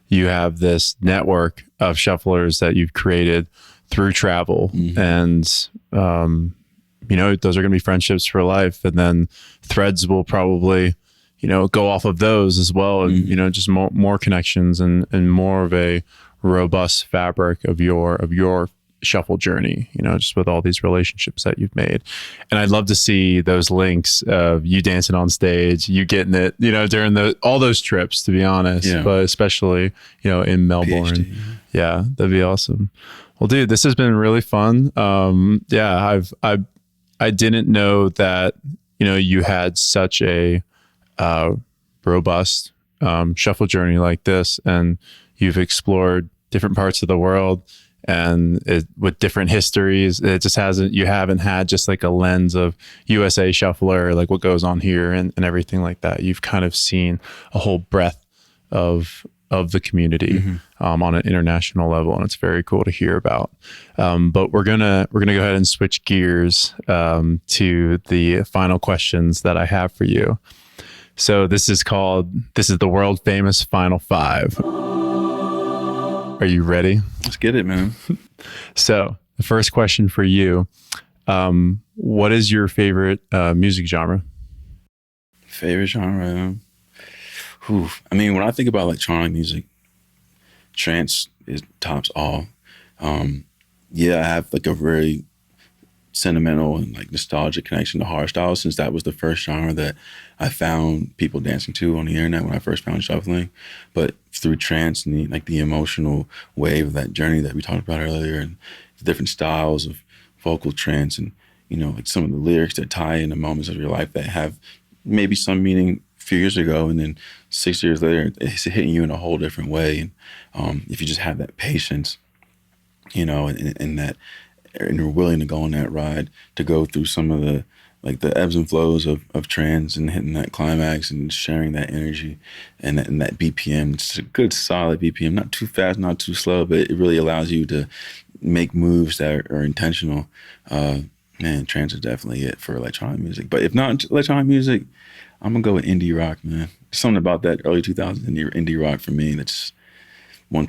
you have this network of shufflers that you've created through travel, and you know, those are going to be friendships for life. And then threads will probably, go off of those as well, and just more connections and more of a robust fabric of your shuffle journey, just with all these relationships that you've made. And I'd love to see those links of you dancing on stage, you getting it, during all those trips, to be honest. Yeah. But especially, in Melbourne. PhD. Yeah, that'd be awesome. Well, dude, this has been really fun. Yeah, I didn't know that, you had such a robust shuffle journey like this, and you've explored different parts of the world and with different histories. It just you haven't had just like a lens of USA shuffler, like what goes on here and everything like that. You've kind of seen a whole breadth of the community on an international level, and it's very cool to hear about. But we're gonna go ahead and switch gears to the final questions that I have for you. So this is the world famous Final Five. Are you ready? Let's get it, man. So the first question for you, what is your favorite music genre? Favorite genre? I mean, when I think about electronic music, trance tops all. Yeah, I have like a very sentimental and like nostalgic connection to hardstyle, since that was the first genre that I found people dancing to on the internet when I first found shuffling. But through trance and the emotional wave of that journey that we talked about earlier, and the different styles of vocal trance, and like some of the lyrics that tie into moments of your life that have maybe some meaning a few years ago, and then 6 years later it's hitting you in a whole different way. And if you just have that patience, and that, and you're willing to go on that ride, to go through some of the ebbs and flows of trance and hitting that climax and sharing that energy and that BPM. It's a good solid BPM, not too fast, not too slow, but it really allows you to make moves that are intentional. Man, trance is definitely it for electronic music. But if not electronic music, I'm gonna go with indie rock, man. Something about that early 2000s indie rock for me that's I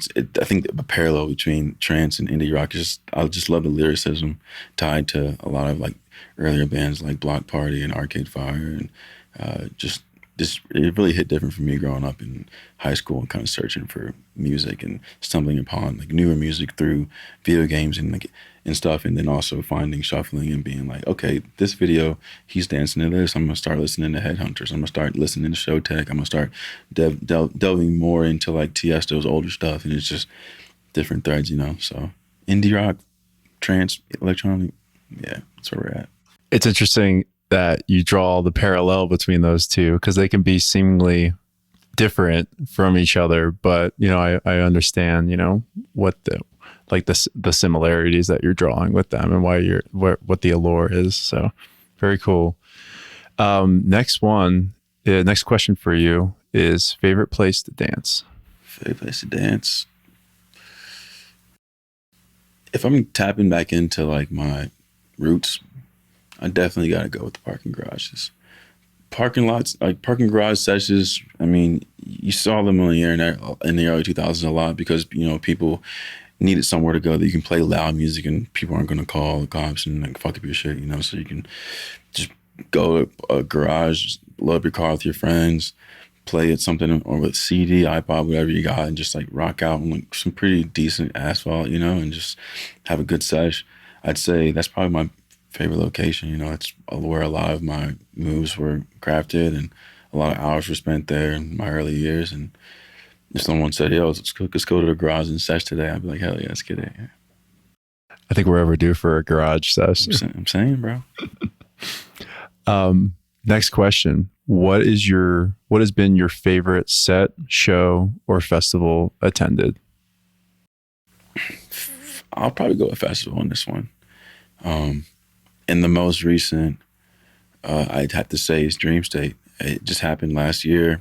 think the parallel between trance and indie rock is I just love the lyricism tied to a lot of like earlier bands like Block Party and Arcade Fire, and just it really hit different for me growing up in high school and kind of searching for music and stumbling upon like newer music through video games and stuff, and then also finding shuffling and being like, okay, this video, he's dancing to this, I'm gonna start listening to Headhunters, I'm gonna start listening to Showtek, I'm gonna start delving more into like Tiesto's older stuff, and it's just different threads, so indie rock, trance, electronic, yeah, that's where we're at. It's interesting that you draw the parallel between those two, because they can be seemingly different from each other, but I understand what the similarities that you're drawing with them and what the allure is. So very cool. Next question for you is favorite place to dance. Favorite place to dance. If I'm tapping back into like my roots, I definitely got to go with the parking garages. Parking lots, like parking garage sessions, I mean, you saw them on the internet in the early 2000s a lot, because, people needed somewhere to go that you can play loud music and people aren't going to call the cops and like fuck up your shit, so you can just go to a garage, load up your car with your friends, play at something, or with CD, iPod, whatever you got, and just like rock out on like some pretty decent asphalt, and just have a good sesh. I'd say that's probably my favorite location. It's where a lot of my moves were crafted and a lot of hours were spent there in my early years. And if someone said, yo, let's go to the garage and sesh today, I'd be like, hell yeah, let's get it. I think we're overdue for a garage session. I'm saying, bro. Next question. What has been your favorite set, show, or festival attended? I'll probably go with festival on this one. And the most recent, I'd have to say, is Dream State. It just happened last year.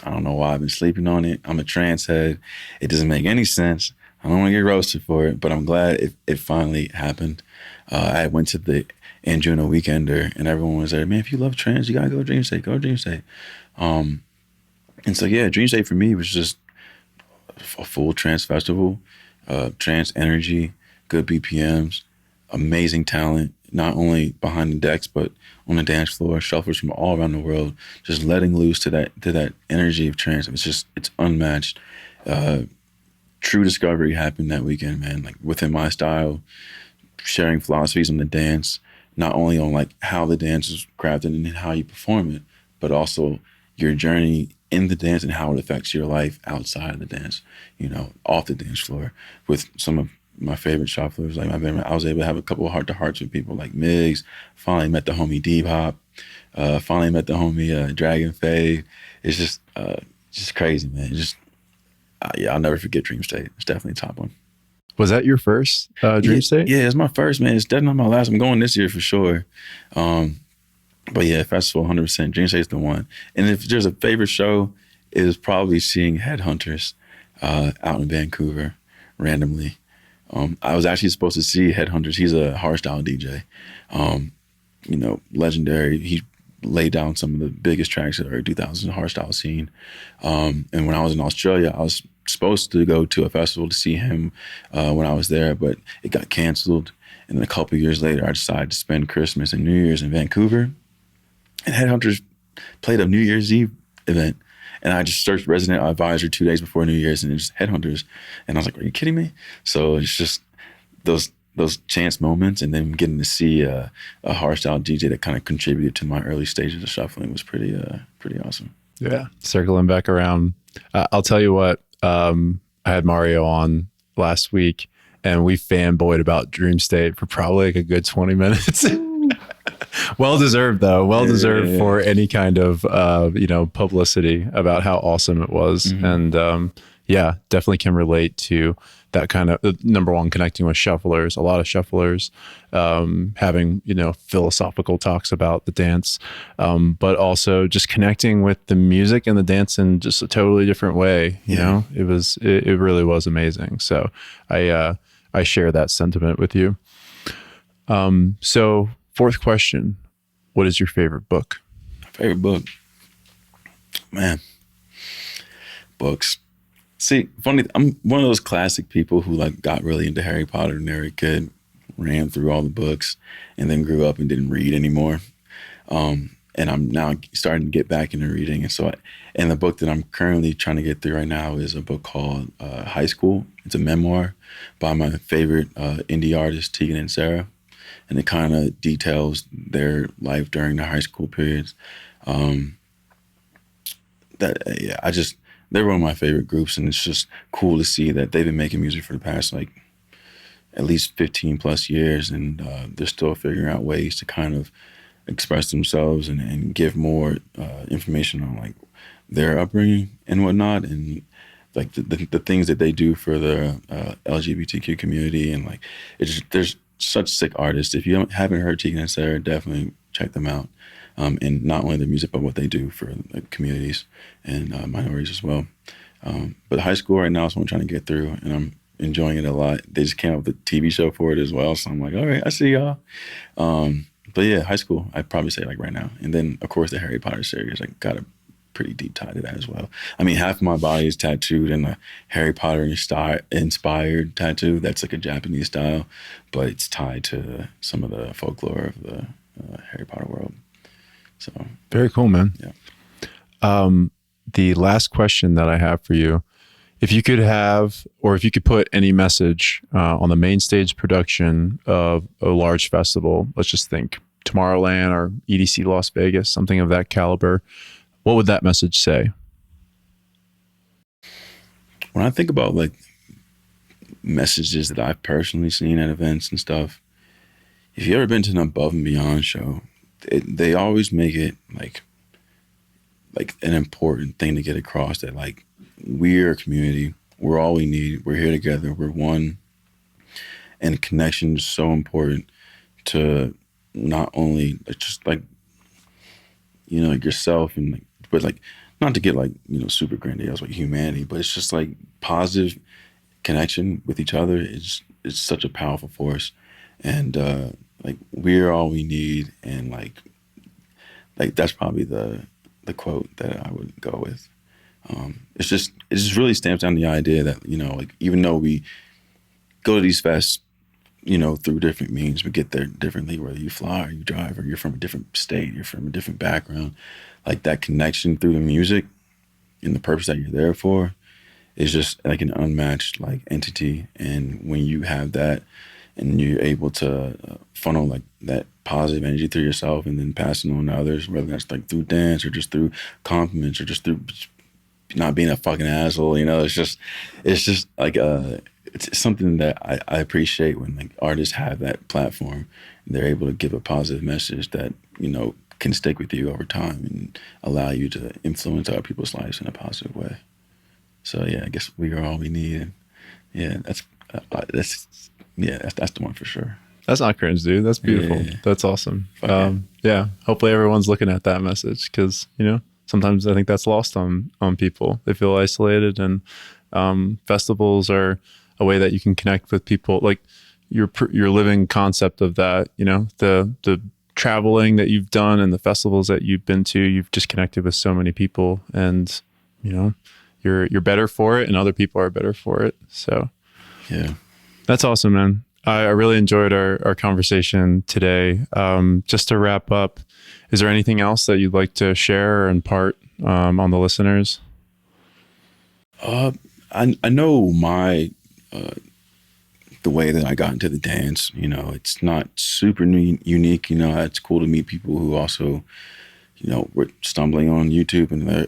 I don't know why I've been sleeping on it. I'm a trance head. It doesn't make any sense. I don't want to get roasted for it, but I'm glad it finally happened. I went to the Anjuna Weekender, and everyone was there. Man, if you love trance, you gotta go to Dream State. Go to Dream State. And so yeah, Dream State for me was just a full trance festival, trance energy, good BPMs, amazing talent, not only behind the decks, but on the dance floor, shufflers from all around the world, just letting loose to that energy of trance. It's unmatched. True discovery happened that weekend, man. Like within my style, sharing philosophies on the dance, not only on like how the dance is crafted and how you perform it, but also your journey in the dance and how it affects your life outside of the dance, off the dance floor with some of my favorite shufflers. Like I was able to have a couple of heart-to-hearts with people like Migs, finally met the homie Deep Hop, finally met the homie Dragon Faye. It's just crazy, man. I'll never forget Dream State. It's definitely a top one. Was that your first Dream State? Yeah, it's my first, man. It's definitely not my last. I'm going this year for sure. But yeah, festival, 100%. Dream State's the one. And if there's a favorite show, it is probably seeing Headhunters out in Vancouver randomly. I was actually supposed to see Headhunters. He's a hardstyle DJ. Legendary. He laid down some of the biggest tracks of the early 2000s hardstyle scene. And when I was in Australia, I was supposed to go to a festival to see him when I was there, but it got canceled. And then a couple of years later, I decided to spend Christmas and New Year's in Vancouver. And Headhunters played a New Year's Eve event. And I just searched Resident Advisor 2 days before New Year's, and it's just Headhunters. And I was like, are you kidding me? So it's just those chance moments, and then getting to see a hardstyle DJ that kind of contributed to my early stages of shuffling was pretty awesome. Yeah. Circling back around, I'll tell you what, I had Mario on last week, and we fanboyed about Dream State for probably like a good 20 minutes. Well deserved, though. Well deserved for any kind of publicity about how awesome it was. Mm-hmm. And definitely can relate to that kind of, number one, connecting with shufflers, a lot of shufflers, having philosophical talks about the dance, but also just connecting with the music and the dance in just a totally different way. It really was amazing. So I share that sentiment with you. So fourth question, what is your favorite book? Favorite book? Man, books. See, funny, I'm one of those classic people who like got really into Harry Potter when they were a kid, ran through all the books, and then grew up and didn't read anymore. And I'm now starting to get back into reading. And the book that I'm currently trying to get through right now is a book called High School. It's a memoir by my favorite indie artist, Tegan and Sarah. And it kind of details their life during their high school periods. They're one of my favorite groups, and it's just cool to see that they've been making music for the past like at least 15 plus years, and they're still figuring out ways to kind of express themselves and give more information on like their upbringing and whatnot, and like the things that they do for the LGBTQ community, and like there's such sick artists. If you haven't heard Tegan and Sarah, definitely check them out. And not only their music, but what they do for like, communities and minorities as well. But High School right now is what I'm trying to get through, and I'm enjoying it a lot. They just came up with a TV show for it as well, so I'm like, all right, I see y'all. But yeah, High School, I'd probably say like right now. And then, of course, the Harry Potter series, I got a pretty deep tie to that as well. I mean, half of my body is tattooed in a Harry Potter inspired tattoo. That's like a Japanese style, but it's tied to some of the folklore of the Harry Potter world. So very cool, man. Yeah. The last question that I have for you, if you could put any message on the main stage production of a large festival, let's just think Tomorrowland or EDC Las Vegas, something of that caliber, what would that message say? When I think about like messages that I've personally seen at events and stuff, if you've ever been to an Above and Beyond show, they always make it like an important thing to get across that like we're a community, we're all we need, we're here together, we're one, and connection is so important to not only just like like yourself and like, but like not to get like super grandiose like humanity, but it's just like positive connection with each other. It's such a powerful force, and like we're all we need, and like that's probably the quote that I would go with. It just really stamps down the idea that like even though we go to these fests through different means, but get there differently, whether you fly or you drive or you're from a different state, you're from a different background. Like that connection through the music and the purpose that you're there for is just like an unmatched like entity. And when you have that and you're able to funnel like that positive energy through yourself and then passing on to others, whether that's like through dance or just through compliments or just through not being a fucking asshole, it's just like it's something that I appreciate when like artists have that platform. They're able to give a positive message that can stick with you over time and allow you to influence other people's lives in a positive way. So yeah, I guess we are all we need, and yeah, that's the one for sure. That's not cringe, dude. That's beautiful. Yeah. That's awesome. Yeah. Hopefully everyone's looking at that message, because sometimes I think that's lost on people. They feel isolated, and festivals are a way that you can connect with people. Like your living concept of that. The traveling that you've done and the festivals that you've been to, you've just connected with so many people, and you're better for it, and other people are better for it. So yeah, that's awesome, man. I really enjoyed our conversation today. Just to wrap up, is there anything else that you'd like to share or impart on the listeners? I know the way that I got into the dance, it's not super unique. It's cool to meet people who also, were stumbling on YouTube in the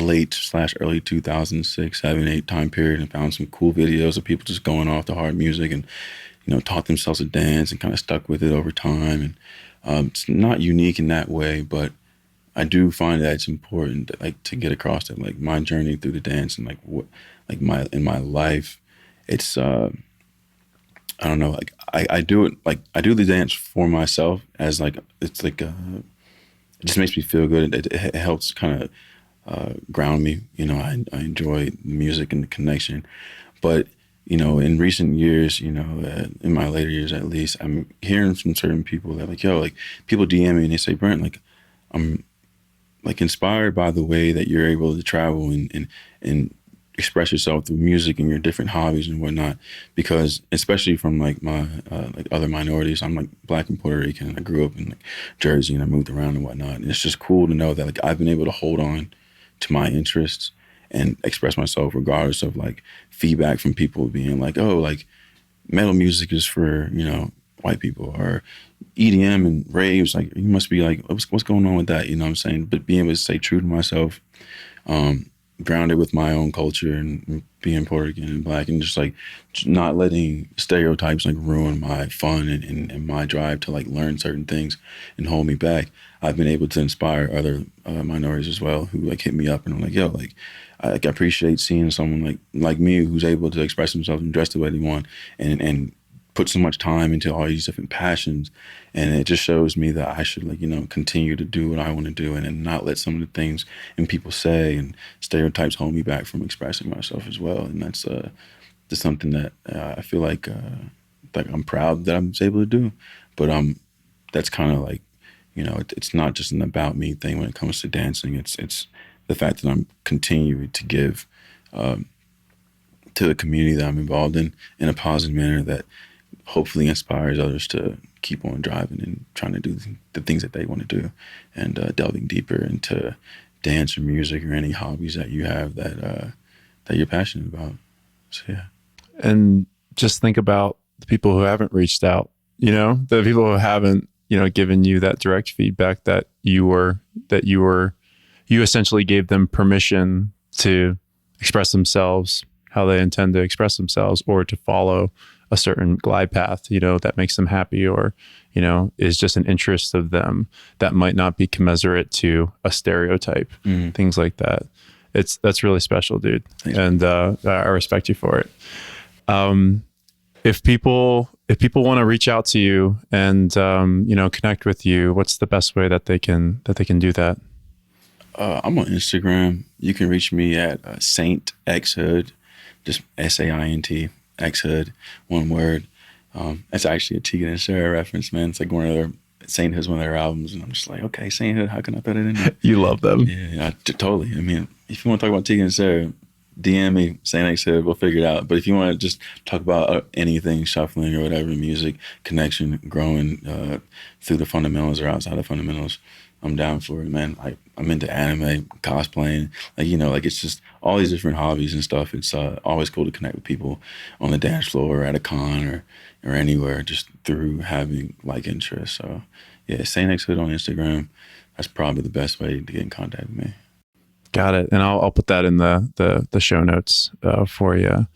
late/early 2006, 7, 8 time period, and found some cool videos of people just going off to hard music and, taught themselves to dance and kind of stuck with it over time. And it's not unique in that way, but I do find that it's important to get across that like my journey through the dance and in my life, it's I don't know, I do it, I do the dance for myself as it's it just makes me feel good. It helps kind of ground me. I enjoy the music and the connection, but in recent years, in my later years at least, I'm hearing from certain people that people DM me and they say, Brent, I'm inspired by the way that you're able to travel and express yourself through music and your different hobbies and whatnot, because especially from my other minorities, I'm Black and Puerto Rican, and I grew up in Jersey, and I moved around and whatnot, and it's just cool to know that I've been able to hold on to my interests and express myself regardless of feedback from people being metal music is for white people, or EDM and raves, you must be what's going on with that, what I'm saying? But being able to stay true to myself, grounded with my own culture and being Puerto Rican and Black, and just not letting stereotypes ruin my fun and my drive to learn certain things and hold me back. I've been able to inspire other minorities as well who hit me up, and I'm yo, I appreciate seeing someone like me who's able to express themselves and dress the way they want and put so much time into all these different passions. And it just shows me that I should continue to do what I want to do, and not let some of the things and people say and stereotypes hold me back from expressing myself as well. And that's just something that I feel like I'm proud that I'm able to do. But that's kind of it's not just an about me thing when it comes to dancing. It's the fact that I'm continuing to give to the community that I'm involved in a positive manner that hopefully inspires others to keep on driving and trying to do the things that they want to do, and delving deeper into dance or music or any hobbies that you have that you're passionate about. So yeah. And just think about the people who haven't reached out, the people who haven't, given you that direct feedback that you essentially gave them permission to express themselves how they intend to express themselves, or to follow a certain glide path, that makes them happy, or, is just an interest of them that might not be commensurate to a stereotype, things like that. That's really special, dude. Thanks. And I respect you for it. If people want to reach out to you and, connect with you, what's the best way that they can do that? I'm on Instagram. You can reach me at Saint X Hood, just SAINT X Hood, one word. That's actually a Tegan and Sarah reference, man. It's one of their Saint Hood's one of their albums, and I'm just okay, Saint Hood. How can I put it in there? You love them. Yeah, totally. I mean, if you want to talk about Tegan and Sarah, DM me, St. X Hood, we'll figure it out. But if you want to just talk about anything, shuffling or whatever, music, connection, growing through the fundamentals or outside the fundamentals, I'm down for it, man. I'm into anime, cosplaying, like it's just all these different hobbies and stuff. It's always cool to connect with people on the dance floor or at a con or anywhere, just through having like interests. So yeah, St. X Hood on Instagram. That's probably the best way to get in contact with me. Got it. And I'll put that in the show notes for you.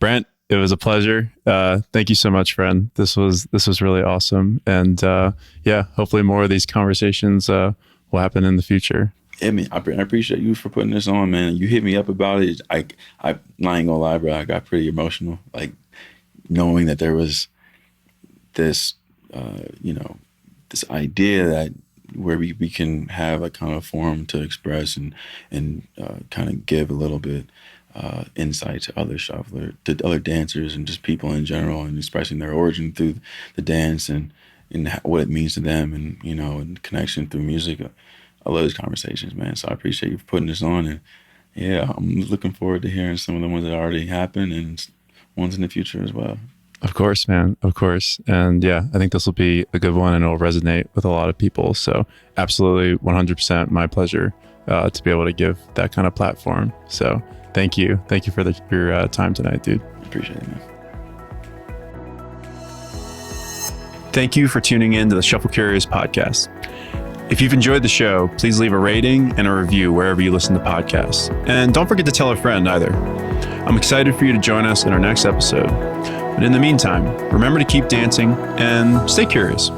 Brent, it was a pleasure. Thank you so much, friend. This was really awesome. And yeah, hopefully more of these conversations will happen in the future. Yeah, man, I appreciate you for putting this on, man. You hit me up about it. I not ain't gonna lie, bro. I got pretty emotional, like knowing that there was this, this idea that where we can have a kind of forum to express and kind of give a little bit insight to other to other dancers and just people in general, and expressing their origin through the dance and what it means to them, and and connection through music. I love these conversations, man. So I appreciate you for putting this on, and yeah, I'm looking forward to hearing some of the ones that already happened and ones in the future as well. Of course, man. Of course. And yeah, I think this will be a good one and it'll resonate with a lot of people. So absolutely 100% my pleasure to be able to give that kind of platform. So thank you. Thank you for your time tonight, dude. Appreciate it, man. Thank you for tuning in to the Shuffle Curious podcast. If you've enjoyed the show, please leave a rating and a review wherever you listen to podcasts. And don't forget to tell a friend either. I'm excited for you to join us in our next episode. But in the meantime, remember to keep dancing and stay curious.